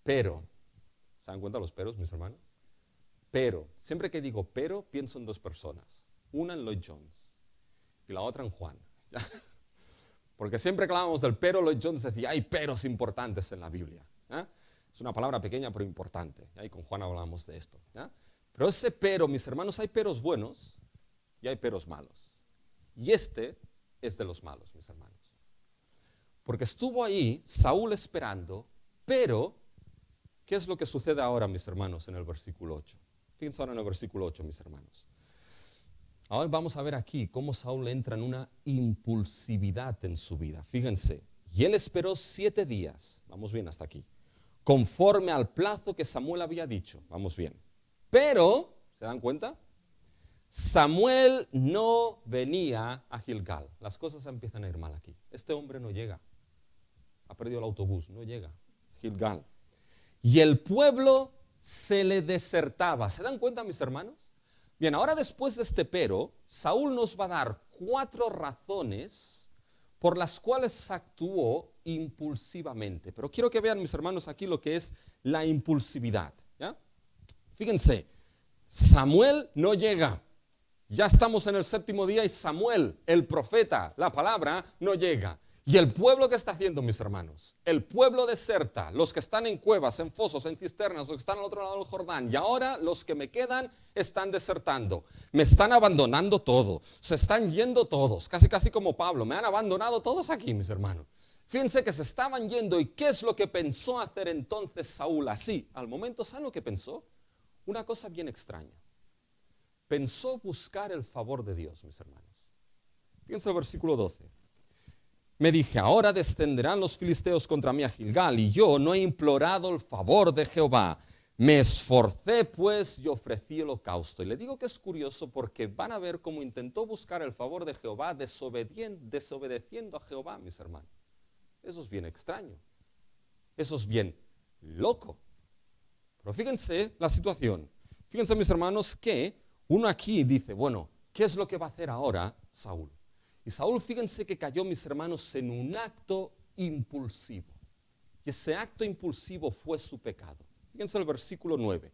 Pero, ¿se dan cuenta los peros, mis hermanos? Pero, siempre que digo pero, pienso en 2 personas, una en Lloyd Jones y la otra en Juan. Porque siempre que hablábamos del pero, Lloyd Jones decía, hay peros importantes en la Biblia. Es una palabra pequeña pero importante. Ahí con Juan hablamos de esto. ¿Ya? Pero ese pero, mis hermanos, hay peros buenos y hay peros malos. Y este es de los malos, mis hermanos. Porque estuvo ahí Saúl esperando, pero ¿qué es lo que sucede ahora, mis hermanos, en el versículo 8? Fíjense ahora en el versículo 8, mis hermanos. Ahora vamos a ver aquí cómo Saúl entra en una impulsividad en su vida. Fíjense, y él esperó 7 días. Vamos bien hasta aquí. Conforme al plazo que Samuel había dicho. Vamos bien. Pero, ¿se dan cuenta? Samuel no venía a Gilgal. Las cosas empiezan a ir mal aquí. Este hombre no llega. Ha perdido el autobús, no llega. Gilgal. Y el pueblo se le desertaba. ¿Se dan cuenta, mis hermanos? Bien, ahora después de este pero, Saúl nos va a dar 4 razones por las cuales actuó impulsivamente. Pero quiero que vean, mis hermanos, aquí lo que es la impulsividad. ¿Ya? Fíjense, Samuel no llega. Ya estamos en el 7º día y Samuel, el profeta, la palabra, no llega. ¿Y el pueblo qué está haciendo, mis hermanos? El pueblo deserta, los que están en cuevas, en fosos, en cisternas, los que están al otro lado del Jordán. Y ahora los que me quedan están desertando. Me están abandonando todo. Se están yendo todos, casi como Pablo. Me han abandonado todos aquí, mis hermanos. Fíjense que se estaban yendo. ¿Y qué es lo que pensó hacer entonces Saúl? Así, al momento, ¿saben lo que pensó? Una cosa bien extraña. Pensó buscar el favor de Dios, mis hermanos. Fíjense el versículo 12. Me dije, ahora descenderán los filisteos contra mí a Gilgal, y yo no he implorado el favor de Jehová. Me esforcé pues y ofrecí holocausto. Y le digo que es curioso porque van a ver cómo intentó buscar el favor de Jehová desobedeciendo a Jehová, mis hermanos. Eso es bien extraño. Eso es bien loco. Pero fíjense la situación. Fíjense, mis hermanos, que uno aquí dice, bueno, ¿qué es lo que va a hacer ahora Saúl? Y Saúl, fíjense que cayó, mis hermanos, en un acto impulsivo. Y ese acto impulsivo fue su pecado. Fíjense el versículo 9.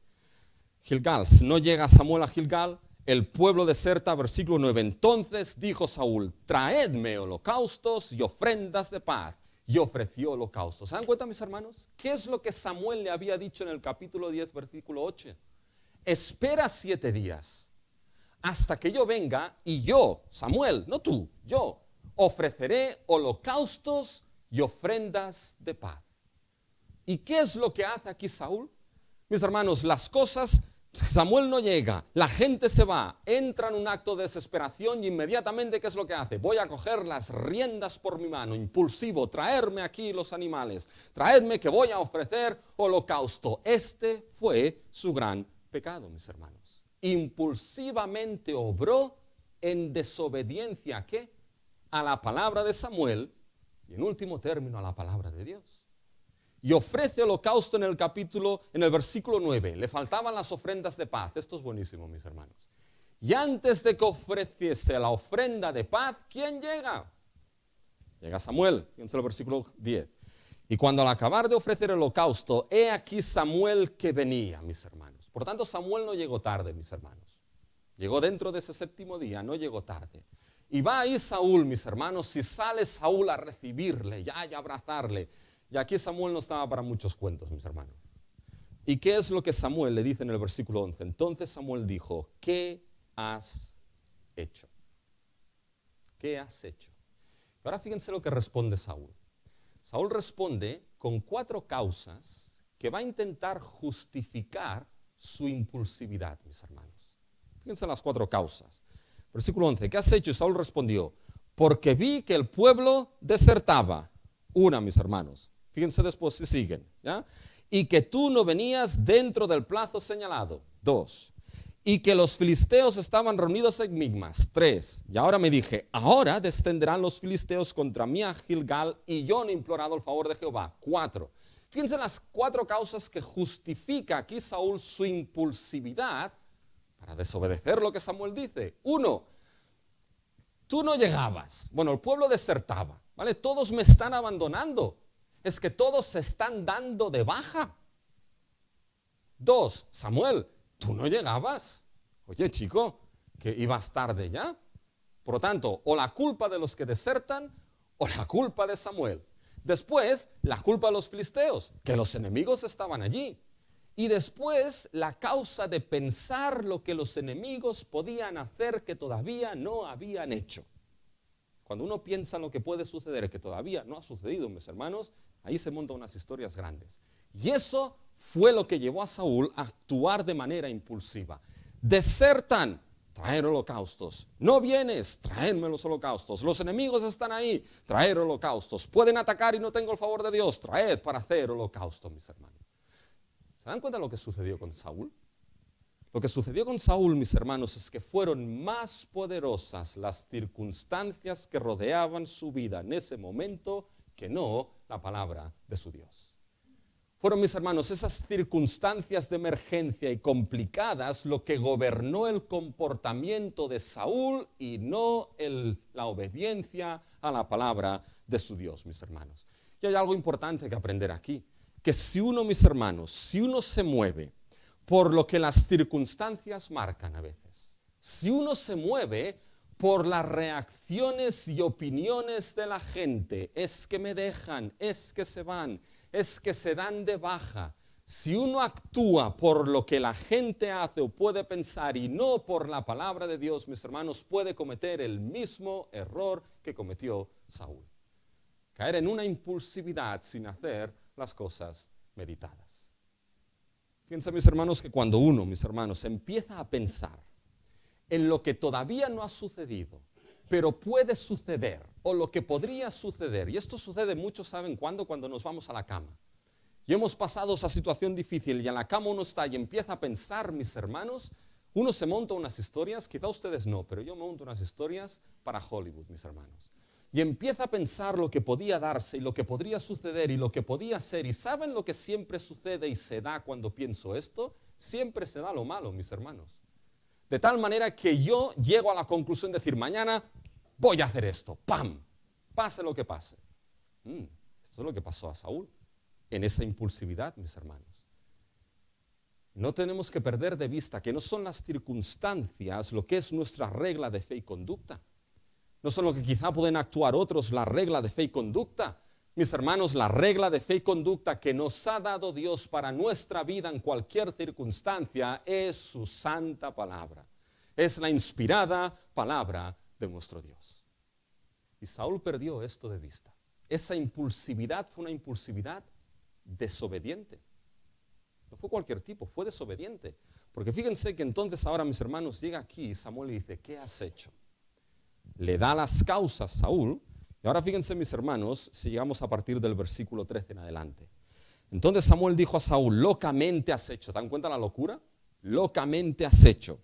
Gilgal, no llega Samuel a Gilgal, el pueblo deserta, versículo 9. Entonces dijo Saúl, traedme holocaustos y ofrendas de paz. Y ofreció holocaustos. ¿Se dan cuenta, mis hermanos? ¿Qué es lo que Samuel le había dicho en el capítulo 10, versículo 8? Espera 7 días. Hasta que yo venga y yo, Samuel, no tú, yo, ofreceré holocaustos y ofrendas de paz. ¿Y qué es lo que hace aquí Saúl? Mis hermanos, las cosas, Samuel no llega, la gente se va, entra en un acto de desesperación y inmediatamente, ¿qué es lo que hace? Voy a coger las riendas por mi mano, impulsivo, traerme aquí los animales, traedme que voy a ofrecer holocausto. Este fue su gran pecado, mis hermanos. Impulsivamente obró en desobediencia ¿a qué? A la palabra de Samuel y en último término a la palabra de Dios. Y ofrece holocausto en el versículo 9. Le faltaban las ofrendas de paz. Esto es buenísimo, mis hermanos. Y antes de que ofreciese la ofrenda de paz, ¿quién llega? Llega Samuel. Fíjense el versículo 10. Y cuando al acabar de ofrecer el holocausto, he aquí Samuel que venía, mis hermanos. Por tanto, Samuel no llegó tarde, mis hermanos. Llegó dentro de ese 7º día, no llegó tarde. Y va ahí Saúl, mis hermanos, y sale Saúl a recibirle, y a abrazarle. Y aquí Samuel no estaba para muchos cuentos, mis hermanos. ¿Y qué es lo que Samuel le dice en el versículo 11? Entonces Samuel dijo, ¿qué has hecho? ¿Qué has hecho? Y ahora fíjense lo que responde Saúl. Saúl responde con 4 causas que va a intentar justificar su impulsividad, mis hermanos. Fíjense las 4 causas. Versículo 11, ¿qué has hecho? Y Saúl respondió, porque vi que el pueblo desertaba. Una, mis hermanos. Fíjense después si siguen, ¿ya? Y que tú no venías dentro del plazo señalado. 2. Y que los filisteos estaban reunidos en Migmas. 3. Y ahora me dije, ahora descenderán los filisteos contra mí a Gilgal y yo no he implorado el favor de Jehová. 4. Fíjense las 4 causas que justifica aquí Saúl su impulsividad para desobedecer lo que Samuel dice. 1. Tú no llegabas. Bueno, el pueblo desertaba, ¿vale? Todos me están abandonando. Es que todos se están dando de baja. 2. Samuel, tú no llegabas. Oye, chico, que ibas tarde ya. Por lo tanto, o la culpa de los que desertan o la culpa de Samuel. Después, la culpa de los filisteos, que los enemigos estaban allí. Y después, la causa de pensar lo que los enemigos podían hacer que todavía no habían hecho. Cuando uno piensa en lo que puede suceder que todavía no ha sucedido, mis hermanos, ahí se montan unas historias grandes. Y eso fue lo que llevó a Saúl a actuar de manera impulsiva. Desertan, traer holocaustos. No vienes, traedme los holocaustos. Los enemigos están ahí, traer holocaustos. Pueden atacar y no tengo el favor de Dios, traed para hacer holocausto, mis hermanos. ¿Se dan cuenta de lo que sucedió con Saúl? Lo que sucedió con Saúl, mis hermanos, es que fueron más poderosas las circunstancias que rodeaban su vida en ese momento que no la palabra de su Dios. Fueron, mis hermanos, esas circunstancias de emergencia y complicadas lo que gobernó el comportamiento de Saúl y no la obediencia a la palabra de su Dios, mis hermanos. Y hay algo importante que aprender aquí, que si uno, mis hermanos, si uno se mueve por lo que las circunstancias marcan a veces, si uno se mueve por las reacciones y opiniones de la gente, es que me dejan, es que se van, es que se dan de baja. Si uno actúa por lo que la gente hace o puede pensar y no por la palabra de Dios, mis hermanos, puede cometer el mismo error que cometió Saúl. Caer en una impulsividad sin hacer las cosas meditadas. Fíjense, mis hermanos, que cuando uno, mis hermanos, empieza a pensar en lo que todavía no ha sucedido, pero puede suceder, o lo que podría suceder, y esto sucede, muchos saben cuándo, cuando nos vamos a la cama. Y hemos pasado esa situación difícil y en la cama uno está y empieza a pensar, mis hermanos, uno se monta unas historias, quizá ustedes no, pero yo monto unas historias para Hollywood, mis hermanos. Y empieza a pensar lo que podía darse y lo que podría suceder y lo que podía ser. ¿Y saben lo que siempre sucede y se da cuando pienso esto? Siempre se da lo malo, mis hermanos. De tal manera que yo llego a la conclusión de decir, mañana voy a hacer esto. ¡Pam! Pase lo que pase. Esto es lo que pasó a Saúl en esa impulsividad, mis hermanos. No tenemos que perder de vista que no son las circunstancias lo que es nuestra regla de fe y conducta. No son lo que quizá pueden actuar otros, la regla de fe y conducta. Mis hermanos, la regla de fe y conducta que nos ha dado Dios para nuestra vida en cualquier circunstancia es su santa palabra. Es la inspirada palabra de nuestro Dios. Y Saúl perdió esto de vista. Esa impulsividad fue una impulsividad desobediente. No fue cualquier tipo, fue desobediente. Porque fíjense que entonces ahora, mis hermanos, llega aquí y Samuel le dice, ¿qué has hecho? Le da las causas a Saúl. Y ahora fíjense, mis hermanos, si llegamos a partir del versículo 13 en adelante. Entonces Samuel dijo a Saúl, locamente has hecho. ¿Te dan cuenta la locura? Locamente has hecho.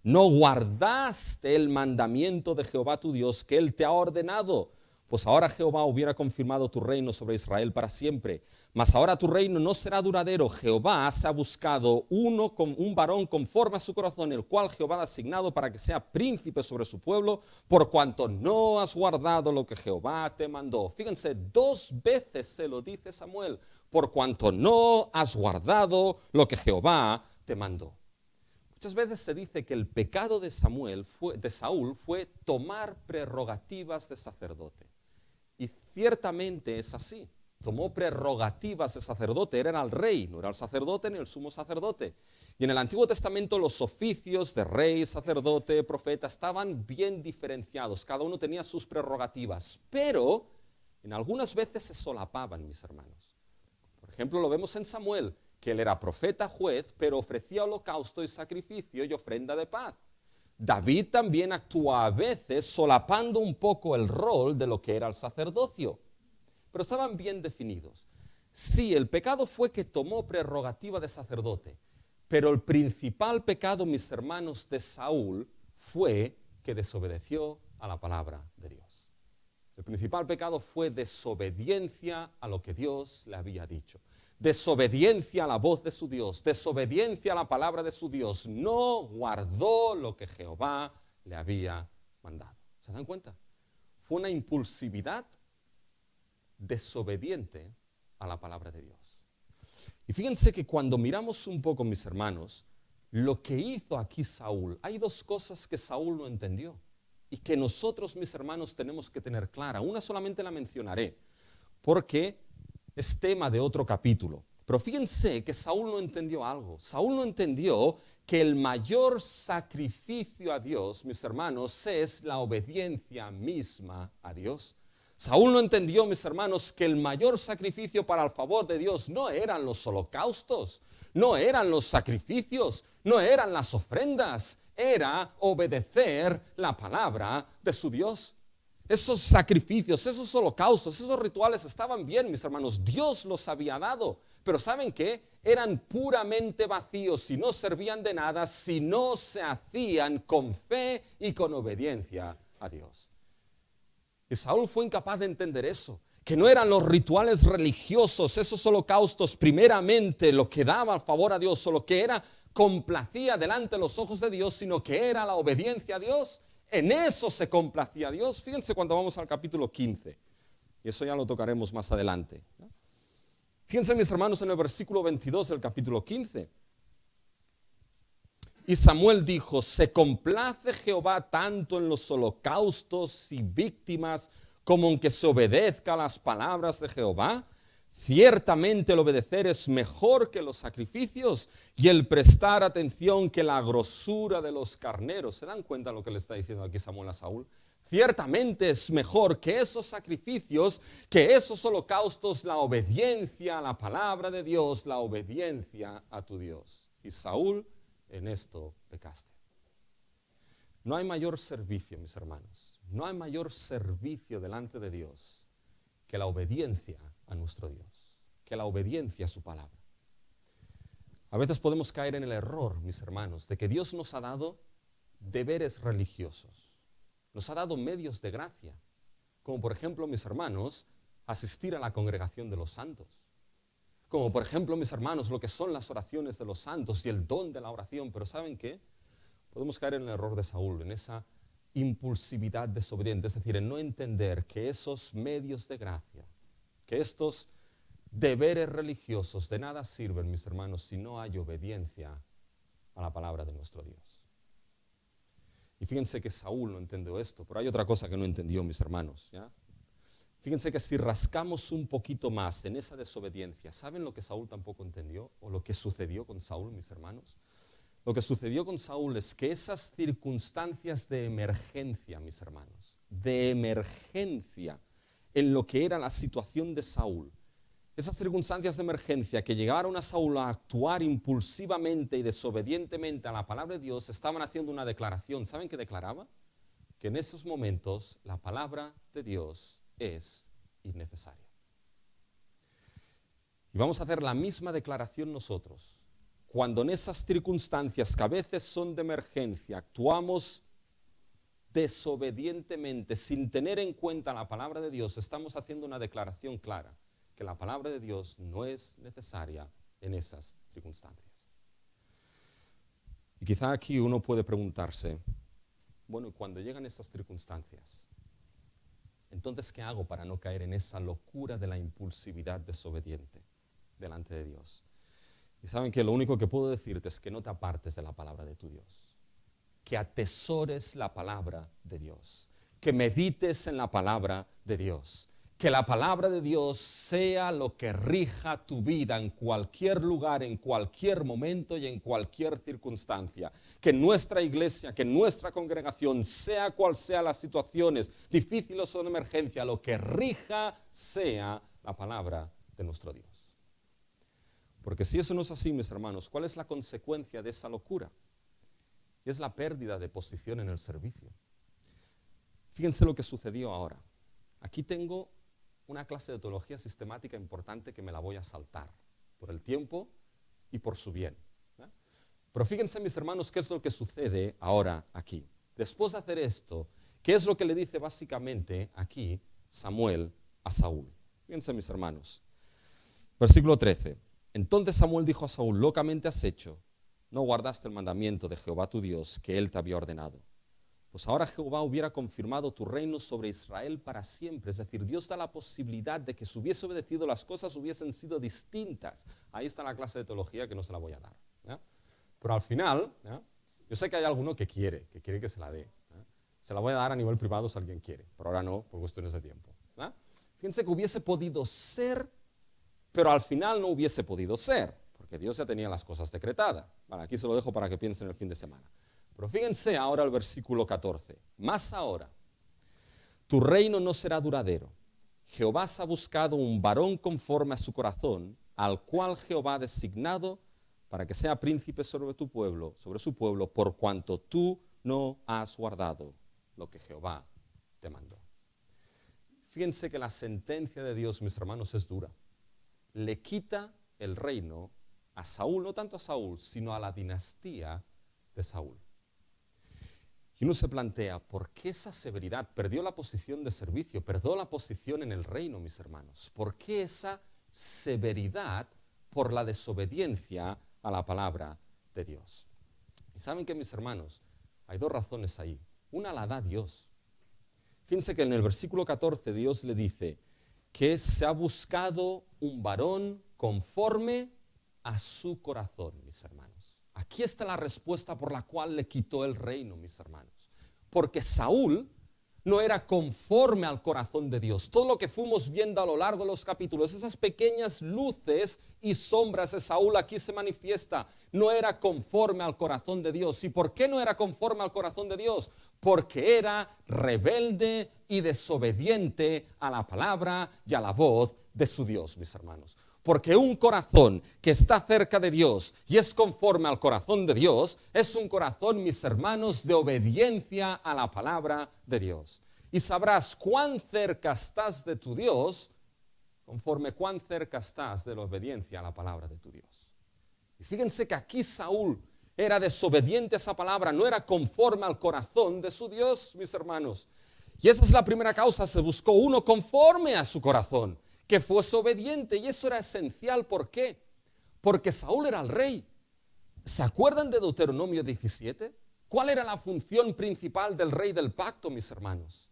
No guardaste el mandamiento de Jehová tu Dios que Él te ha ordenado. Pues ahora Jehová hubiera confirmado tu reino sobre Israel para siempre. Mas ahora tu reino no será duradero. Jehová se ha buscado un varón conforme a su corazón, el cual Jehová ha asignado para que sea príncipe sobre su pueblo, por cuanto no has guardado lo que Jehová te mandó. Fíjense, 2 veces se lo dice Samuel, por cuanto no has guardado lo que Jehová te mandó. Muchas veces se dice que el pecado de Saúl fue tomar prerrogativas de sacerdote. Y ciertamente es así. Tomó prerrogativas de sacerdote, era el rey, no era el sacerdote ni el sumo sacerdote. Y en el Antiguo Testamento los oficios de rey, sacerdote, profeta estaban bien diferenciados, cada uno tenía sus prerrogativas, pero en algunas veces se solapaban, mis hermanos. Por ejemplo, lo vemos en Samuel, que él era profeta, juez, pero ofrecía holocausto y sacrificio y ofrenda de paz. David también actúa a veces solapando un poco el rol de lo que era el sacerdocio, pero estaban bien definidos. Sí, el pecado fue que tomó prerrogativa de sacerdote, pero el principal pecado, mis hermanos, de Saúl fue que desobedeció a la palabra de Dios. El principal pecado fue desobediencia a lo que Dios le había dicho. Desobediencia a la voz de su Dios, desobediencia a la palabra de su Dios. No guardó lo que Jehová le había mandado. ¿Se dan cuenta? Fue una impulsividad desobediente a la palabra de Dios. Y fíjense que cuando miramos un poco, mis hermanos, lo que hizo aquí Saúl, hay dos cosas que Saúl no entendió y que nosotros, mis hermanos, tenemos que tener clara. Una solamente la mencionaré, porque es tema de otro capítulo. Pero fíjense que Saúl no entendió algo. Saúl no entendió que el mayor sacrificio a Dios, mis hermanos, es la obediencia misma a Dios. Saúl no entendió, mis hermanos, que el mayor sacrificio para el favor de Dios no eran los holocaustos, no eran los sacrificios, no eran las ofrendas, era obedecer la palabra de su Dios. Esos sacrificios, esos holocaustos, esos rituales estaban bien, mis hermanos. Dios los había dado. Pero ¿saben qué? Eran puramente vacíos y no servían de nada si no se hacían con fe y con obediencia a Dios. Y Saúl fue incapaz de entender eso. Que no eran los rituales religiosos, esos holocaustos, primeramente lo que daba al favor a Dios o lo que era complacía delante de los ojos de Dios, sino que era la obediencia a Dios. En eso se complacía Dios. Fíjense cuando vamos al capítulo 15. Y eso ya lo tocaremos más adelante. Fíjense, mis hermanos, en el versículo 22 del capítulo 15. Y Samuel dijo: ¿se complace Jehová tanto en los holocaustos y víctimas como en que se obedezca a las palabras de Jehová? Ciertamente el obedecer es mejor que los sacrificios y el prestar atención que la grosura de los carneros. ¿Se dan cuenta de lo que le está diciendo aquí Samuel a Saúl? Ciertamente es mejor que esos sacrificios, que esos holocaustos, la obediencia a la palabra de Dios, la obediencia a tu Dios. Y Saúl, en esto pecaste. No hay mayor servicio, mis hermanos, no hay mayor servicio delante de Dios que la obediencia a nuestro Dios, que la obediencia a su palabra. A veces podemos caer en el error, mis hermanos, de que Dios nos ha dado deberes religiosos, nos ha dado medios de gracia, como por ejemplo, mis hermanos, asistir a la congregación de los santos, como por ejemplo, mis hermanos, lo que son las oraciones de los santos y el don de la oración. Pero ¿saben qué? Podemos caer en el error de Saúl, en esa impulsividad desobediente, es decir, en no entender que esos medios de gracia, que estos deberes religiosos de nada sirven, mis hermanos, si no hay obediencia a la palabra de nuestro Dios. Y fíjense que Saúl no entendió esto, pero hay otra cosa que no entendió, mis hermanos, ¿ya? Fíjense que si rascamos un poquito más en esa desobediencia, ¿saben lo que Saúl tampoco entendió? ¿O lo que sucedió con Saúl, mis hermanos? Lo que sucedió con Saúl es que esas circunstancias de emergencia, mis hermanos, de emergencia en lo que era la situación de Saúl, esas circunstancias de emergencia que llegaron a Saúl a actuar impulsivamente y desobedientemente a la palabra de Dios, estaban haciendo una declaración. ¿Saben qué declaraba? Que en esos momentos la palabra de Dios es innecesaria. Y vamos a hacer la misma declaración nosotros. Cuando en esas circunstancias que a veces son de emergencia, actuamos desobedientemente, sin tener en cuenta la palabra de Dios, estamos haciendo una declaración clara, que la palabra de Dios no es necesaria en esas circunstancias. Y quizá aquí uno puede preguntarse, bueno, cuando llegan estas circunstancias, entonces, ¿qué hago para no caer en esa locura de la impulsividad desobediente delante de Dios? Y saben que lo único que puedo decirte es que no te apartes de la palabra de tu Dios. Que atesores la palabra de Dios. Que medites en la palabra de Dios. Que la palabra de Dios sea lo que rija tu vida en cualquier lugar, en cualquier momento y en cualquier circunstancia. Que nuestra iglesia, que nuestra congregación, sea cual sea las situaciones, difíciles o de emergencia, lo que rija sea la palabra de nuestro Dios. Porque si eso no es así, mis hermanos, ¿cuál es la consecuencia de esa locura? Y es la pérdida de posición en el servicio. Fíjense lo que sucedió ahora. Aquí tengo una clase de teología sistemática importante que me la voy a saltar por el tiempo y por su bien. Pero fíjense, mis hermanos, qué es lo que sucede ahora aquí. Después de hacer esto, ¿qué es lo que le dice básicamente aquí Samuel a Saúl? Fíjense, mis hermanos. Versículo 13. Entonces Samuel dijo a Saúl: locamente has hecho, no guardaste el mandamiento de Jehová tu Dios que él te había ordenado. Pues ahora Jehová hubiera confirmado tu reino sobre Israel para siempre. Es decir, Dios da la posibilidad de que si hubiese obedecido las cosas hubiesen sido distintas. Ahí está la clase de teología que no se la voy a dar. ¿Ya? Pero al final, ¿ya? Yo sé que hay alguno que quiere que se la dé. ¿Ya? Se la voy a dar a nivel privado si alguien quiere, pero ahora no, por cuestiones de tiempo. ¿Ya? Fíjense que hubiese podido ser, pero al final no hubiese podido ser, porque Dios ya tenía las cosas decretadas. Vale, aquí se lo dejo para que piensen el fin de semana. Pero fíjense ahora el versículo 14. Más ahora, tu reino no será duradero. Jehová se ha buscado un varón conforme a su corazón, al cual Jehová ha designado para que sea príncipe sobre tu pueblo, sobre su pueblo, por cuanto tú no has guardado lo que Jehová te mandó. Fíjense que la sentencia de Dios, mis hermanos, es dura. Le quita el reino a Saúl, no tanto a Saúl, sino a la dinastía de Saúl. Y uno se plantea, ¿por qué esa severidad? Perdió la posición de servicio, perdió la posición en el reino, mis hermanos. ¿Por qué esa severidad por la desobediencia a la palabra de Dios? Y saben que, mis hermanos, hay dos razones ahí. Una la da Dios. Fíjense que en el versículo 14 Dios le dice que se ha buscado un varón conforme a su corazón, mis hermanos. Aquí está la respuesta por la cual le quitó el reino, mis hermanos. Porque Saúl no era conforme al corazón de Dios. Todo lo que fuimos viendo a lo largo de los capítulos, esas pequeñas luces y sombras de Saúl aquí se manifiesta. No era conforme al corazón de Dios. ¿Y por qué no era conforme al corazón de Dios? Porque era rebelde y desobediente a la palabra y a la voz de su Dios, mis hermanos. Porque un corazón que está cerca de Dios y es conforme al corazón de Dios, es un corazón, mis hermanos, de obediencia a la palabra de Dios. Y sabrás cuán cerca estás de tu Dios, conforme cuán cerca estás de la obediencia a la palabra de tu Dios. Y fíjense que aquí Saúl era desobediente a esa palabra, no era conforme al corazón de su Dios, mis hermanos. Y esa es la primera causa, se buscó uno conforme a su corazón, que fuese obediente, y eso era esencial. ¿Por qué? Porque Saúl era el rey. ¿Se acuerdan de Deuteronomio 17? ¿Cuál era la función principal del rey del pacto, mis hermanos?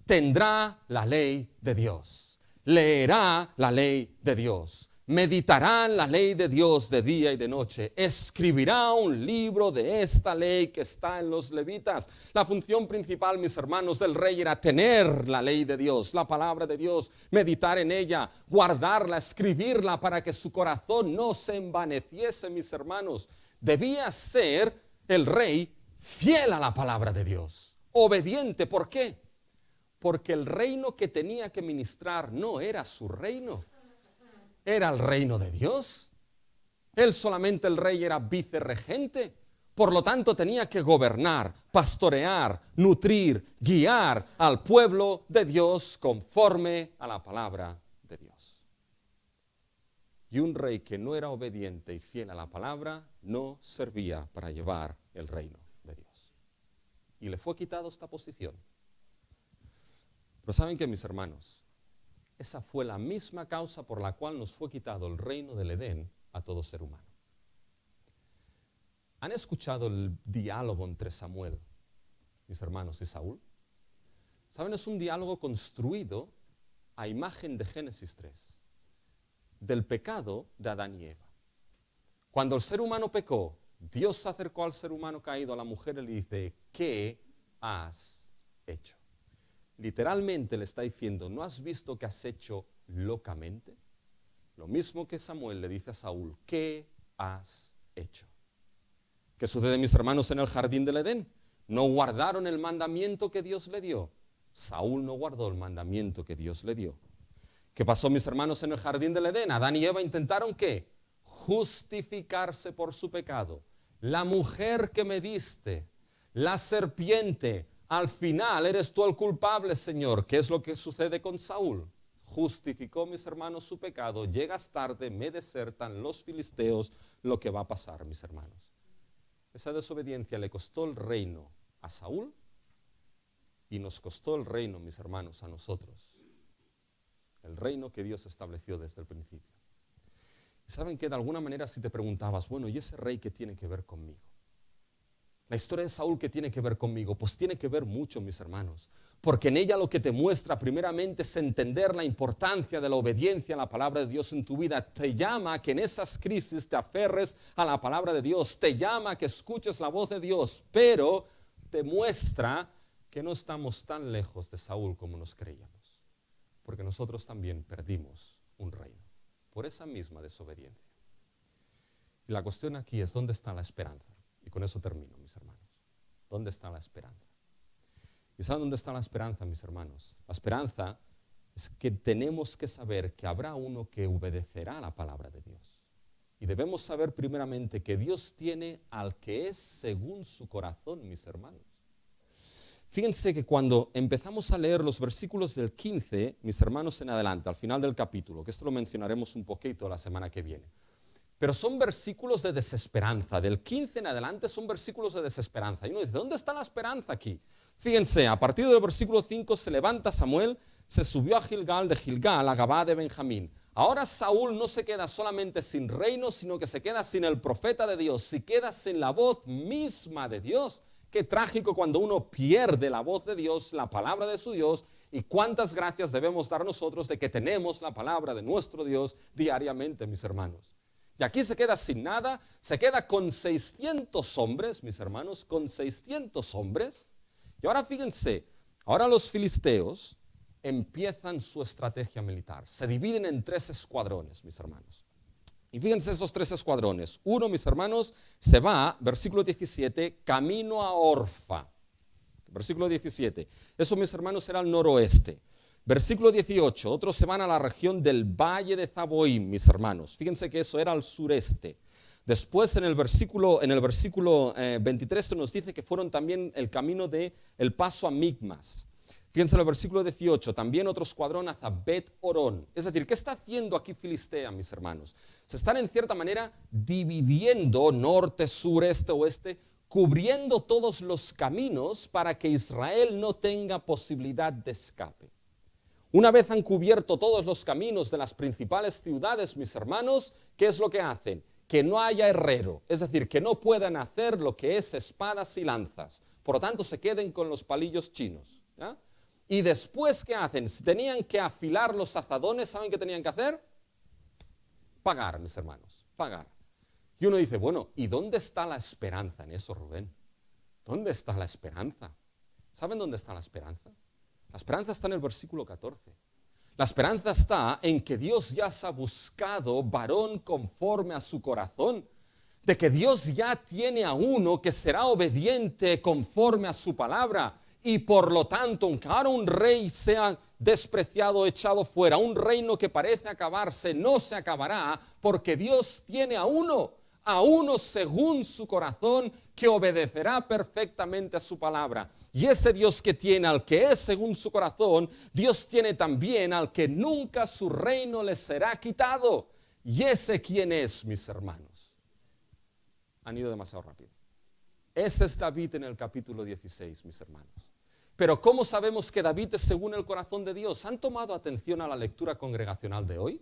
Tendrá la ley de Dios, leerá la ley de Dios, meditará en la ley de Dios de día y de noche, escribirá un libro de esta ley que está en los levitas. La función principal, mis hermanos, del rey era tener la ley de Dios, la palabra de Dios, meditar en ella, guardarla, escribirla para que su corazón no se envaneciese, mis hermanos. Debía ser el rey fiel a la palabra de Dios, obediente. ¿Por qué? Porque el reino que tenía que ministrar no era su reino, era el reino de Dios. Él solamente, el rey, era vicerregente. Por lo tanto, tenía que gobernar, pastorear, nutrir, guiar al pueblo de Dios conforme a la palabra de Dios. Y un rey que no era obediente y fiel a la palabra no servía para llevar el reino de Dios. Y le fue quitado esta posición. Pero ¿saben qué, mis hermanos? Esa fue la misma causa por la cual nos fue quitado el reino del Edén a todo ser humano. ¿Han escuchado el diálogo entre Samuel, mis hermanos, y Saúl? ¿Saben? Es un diálogo construido a imagen de Génesis 3, del pecado de Adán y Eva. Cuando el ser humano pecó, Dios se acercó al ser humano caído, a la mujer, y le dice, ¿qué has hecho? Literalmente le está diciendo, ¿no has visto que has hecho locamente? Lo mismo que Samuel le dice a Saúl, ¿qué has hecho? ¿Qué sucede, mis hermanos, en el jardín del Edén? No guardaron el mandamiento que Dios le dio. Saúl no guardó el mandamiento que Dios le dio. ¿Qué pasó, mis hermanos, en el jardín del Edén? Adán y Eva intentaron, ¿qué? Justificarse por su pecado. La mujer que me diste, la serpiente, al final eres tú el culpable, Señor. ¿Qué es lo que sucede con Saúl? Justificó, mis hermanos, su pecado. Llegas tarde, me desertan los filisteos. Lo que va a pasar, mis hermanos. Esa desobediencia le costó el reino a Saúl y nos costó el reino, mis hermanos, a nosotros. El reino que Dios estableció desde el principio. Y saben que de alguna manera si te preguntabas, bueno, ¿y ese rey qué tiene que ver conmigo? La historia de Saúl, ¿qué tiene que ver conmigo? Pues tiene que ver mucho, mis hermanos, porque en ella lo que te muestra primeramente es entender la importancia de la obediencia a la palabra de Dios en tu vida. Te llama a que en esas crisis te aferres a la palabra de Dios, te llama a que escuches la voz de Dios, pero te muestra que no estamos tan lejos de Saúl como nos creíamos, porque nosotros también perdimos un reino por esa misma desobediencia. Y la cuestión aquí es, ¿dónde está la esperanza? Y con eso termino, mis hermanos. ¿Dónde está la esperanza? ¿Y saben dónde está la esperanza, mis hermanos? La esperanza es que tenemos que saber que habrá uno que obedecerá a la palabra de Dios. Y debemos saber primeramente que Dios tiene al que es según su corazón, mis hermanos. Fíjense que cuando empezamos a leer los versículos del 15, mis hermanos, en adelante, al final del capítulo, que esto lo mencionaremos un poquito la semana que viene, pero son versículos de desesperanza. Del 15 en adelante son versículos de desesperanza. Y uno dice, ¿dónde está la esperanza aquí? Fíjense, a partir del versículo 5 se levanta Samuel, se subió a Gilgal, de Gilgal a Gabá de Benjamín. Ahora Saúl no se queda solamente sin reino, sino que se queda sin el profeta de Dios, se queda sin la voz misma de Dios. Qué trágico cuando uno pierde la voz de Dios, la palabra de su Dios, y cuántas gracias debemos dar nosotros de que tenemos la palabra de nuestro Dios diariamente, mis hermanos. Y aquí se queda sin nada, se queda con 600 hombres, mis hermanos, con 600 hombres. Y ahora fíjense, ahora los filisteos empiezan su estrategia militar. Se dividen en 3 escuadrones, mis hermanos. Y fíjense esos 3 escuadrones. Uno, mis hermanos, se va, versículo 17, camino a Orfa. Versículo 17. Eso, mis hermanos, era el noroeste. Versículo 18, otros se van a la región del Valle de Zaboim, mis hermanos. Fíjense que eso era al sureste. Después en el versículo 23 se nos dice que fueron también el camino de el paso a Migmas. Fíjense en el versículo 18, también otro escuadrón hacia Bet Orón. Es decir, ¿qué está haciendo aquí Filistea, mis hermanos? Se están en cierta manera dividiendo norte, sur, este, oeste, cubriendo todos los caminos para que Israel no tenga posibilidad de escape. Una vez han cubierto todos los caminos de las principales ciudades, mis hermanos, ¿qué es lo que hacen? Que no haya herrero, es decir, que no puedan hacer lo que es espadas y lanzas. Por lo tanto, se queden con los palillos chinos. ¿Ya? Y después, ¿qué hacen? Si tenían que afilar los azadones, ¿saben qué tenían que hacer? Pagar, mis hermanos, pagar. Y uno dice, bueno, ¿y dónde está la esperanza en eso, Rubén? ¿Dónde está la esperanza? ¿Saben dónde está la esperanza? La esperanza está en el versículo 14. La esperanza está en que Dios ya se ha buscado varón conforme a su corazón, de que Dios ya tiene a uno que será obediente conforme a su palabra, y por lo tanto, aunque ahora un rey sea despreciado, echado fuera, un reino que parece acabarse, no se acabará, porque Dios tiene a uno según su corazón, que obedecerá perfectamente a su palabra. Y ese Dios que tiene al que es según su corazón, Dios tiene también al que nunca su reino le será quitado. ¿Y ese quién es, mis hermanos? Han ido demasiado rápido. Ese es David en el capítulo 16, mis hermanos. Pero ¿cómo sabemos que David es según el corazón de Dios? ¿Han tomado atención a la lectura congregacional de hoy?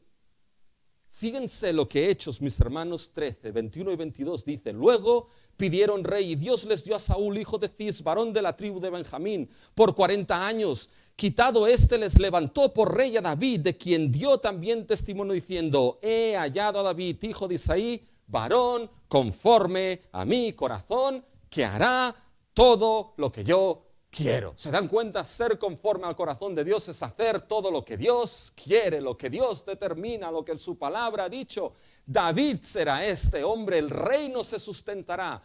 Fíjense lo que Hechos, mis hermanos, 13, 21 y 22 dice, luego pidieron rey y Dios les dio a Saúl, hijo de Cis, varón de la tribu de Benjamín, por 40 años. Quitado este, les levantó por rey a David, de quien dio también testimonio diciendo, he hallado a David, hijo de Isaí, varón conforme a mi corazón, que hará todo lo que yo quiero. ¿Se dan cuenta? Ser conforme al corazón de Dios es hacer todo lo que Dios quiere, lo que Dios determina, lo que su palabra ha dicho. David será este hombre, el reino se sustentará.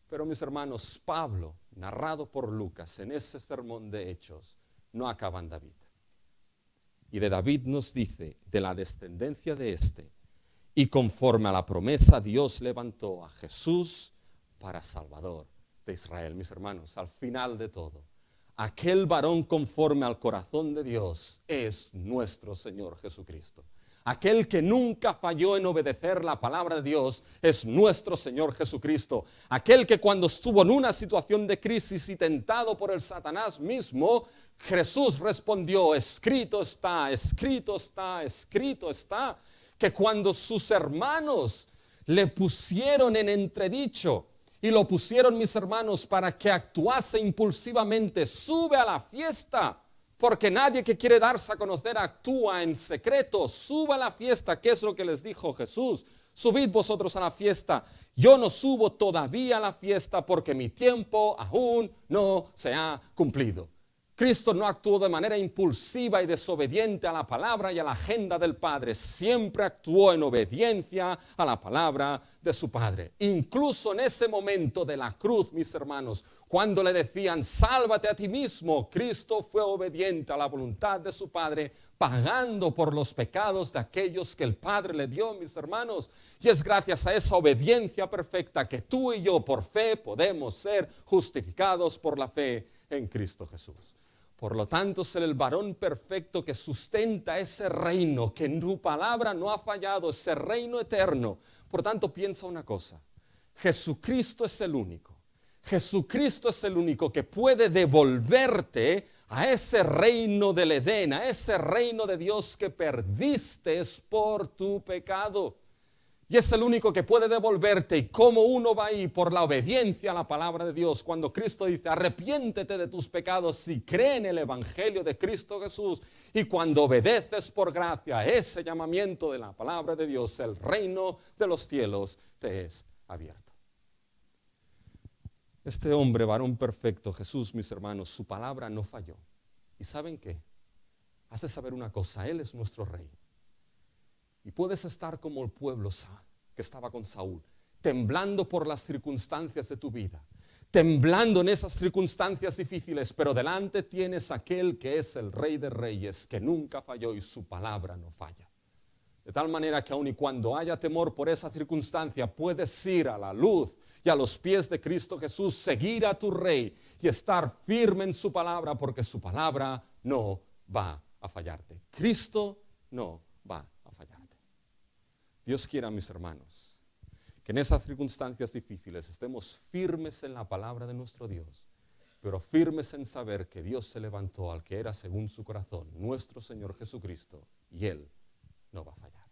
Pero mis hermanos, Pablo, narrado por Lucas en ese sermón de Hechos, no acaba en David. Y de David nos dice, de la descendencia de este, y conforme a la promesa Dios levantó a Jesús para Salvador de Israel. Mis hermanos, al final de todo, aquel varón conforme al corazón de Dios es nuestro Señor Jesucristo. Aquel que nunca falló en obedecer la palabra de Dios es nuestro Señor Jesucristo. Aquel que cuando estuvo en una situación de crisis y tentado por el Satanás mismo, Jesús respondió, escrito está, escrito está, escrito está. Que cuando sus hermanos le pusieron en entredicho y lo pusieron, mis hermanos, para que actuase impulsivamente, sube a la fiesta. Porque nadie que quiere darse a conocer actúa en secreto. Suba a la fiesta. ¿Qué es lo que les dijo Jesús? Subid vosotros a la fiesta. Yo no subo todavía a la fiesta porque mi tiempo aún no se ha cumplido. Cristo no actuó de manera impulsiva y desobediente a la palabra y a la agenda del Padre. Siempre actuó en obediencia a la palabra de su Padre. Incluso en ese momento de la cruz, mis hermanos, cuando le decían, sálvate a ti mismo, Cristo fue obediente a la voluntad de su Padre, pagando por los pecados de aquellos que el Padre le dio, mis hermanos. Y es gracias a esa obediencia perfecta que tú y yo por fe podemos ser justificados por la fe en Cristo Jesús. Por lo tanto, ser el varón perfecto que sustenta ese reino, que en tu palabra no ha fallado, ese reino eterno. Por tanto, piensa una cosa, Jesucristo es el único. Jesucristo es el único que puede devolverte a ese reino del Edén, a ese reino de Dios que perdiste por tu pecado. Y es el único que puede devolverte. ¿Y cómo uno va ahí? Por la obediencia a la palabra de Dios. Cuando Cristo dice, arrepiéntete de tus pecados y cree en el Evangelio de Cristo Jesús. Y cuando obedeces por gracia a ese llamamiento de la palabra de Dios, el reino de los cielos te es abierto. Este hombre, varón perfecto, Jesús, mis hermanos, su palabra no falló. ¿Y saben qué? Has de saber una cosa, Él es nuestro Rey. Y puedes estar como el pueblo que estaba con Saúl, temblando por las circunstancias de tu vida, temblando en esas circunstancias difíciles, pero delante tienes aquel que es el Rey de Reyes, que nunca falló y su palabra no falla. De tal manera que aun y cuando haya temor por esa circunstancia, puedes ir a la luz y a los pies de Cristo Jesús, seguir a tu Rey y estar firme en su palabra, porque su palabra no va a fallarte. Cristo no va a fallarte. Dios quiera, mis hermanos, que en esas circunstancias difíciles estemos firmes en la palabra de nuestro Dios, pero firmes en saber que Dios se levantó al que era según su corazón, nuestro Señor Jesucristo, y Él no va a fallar.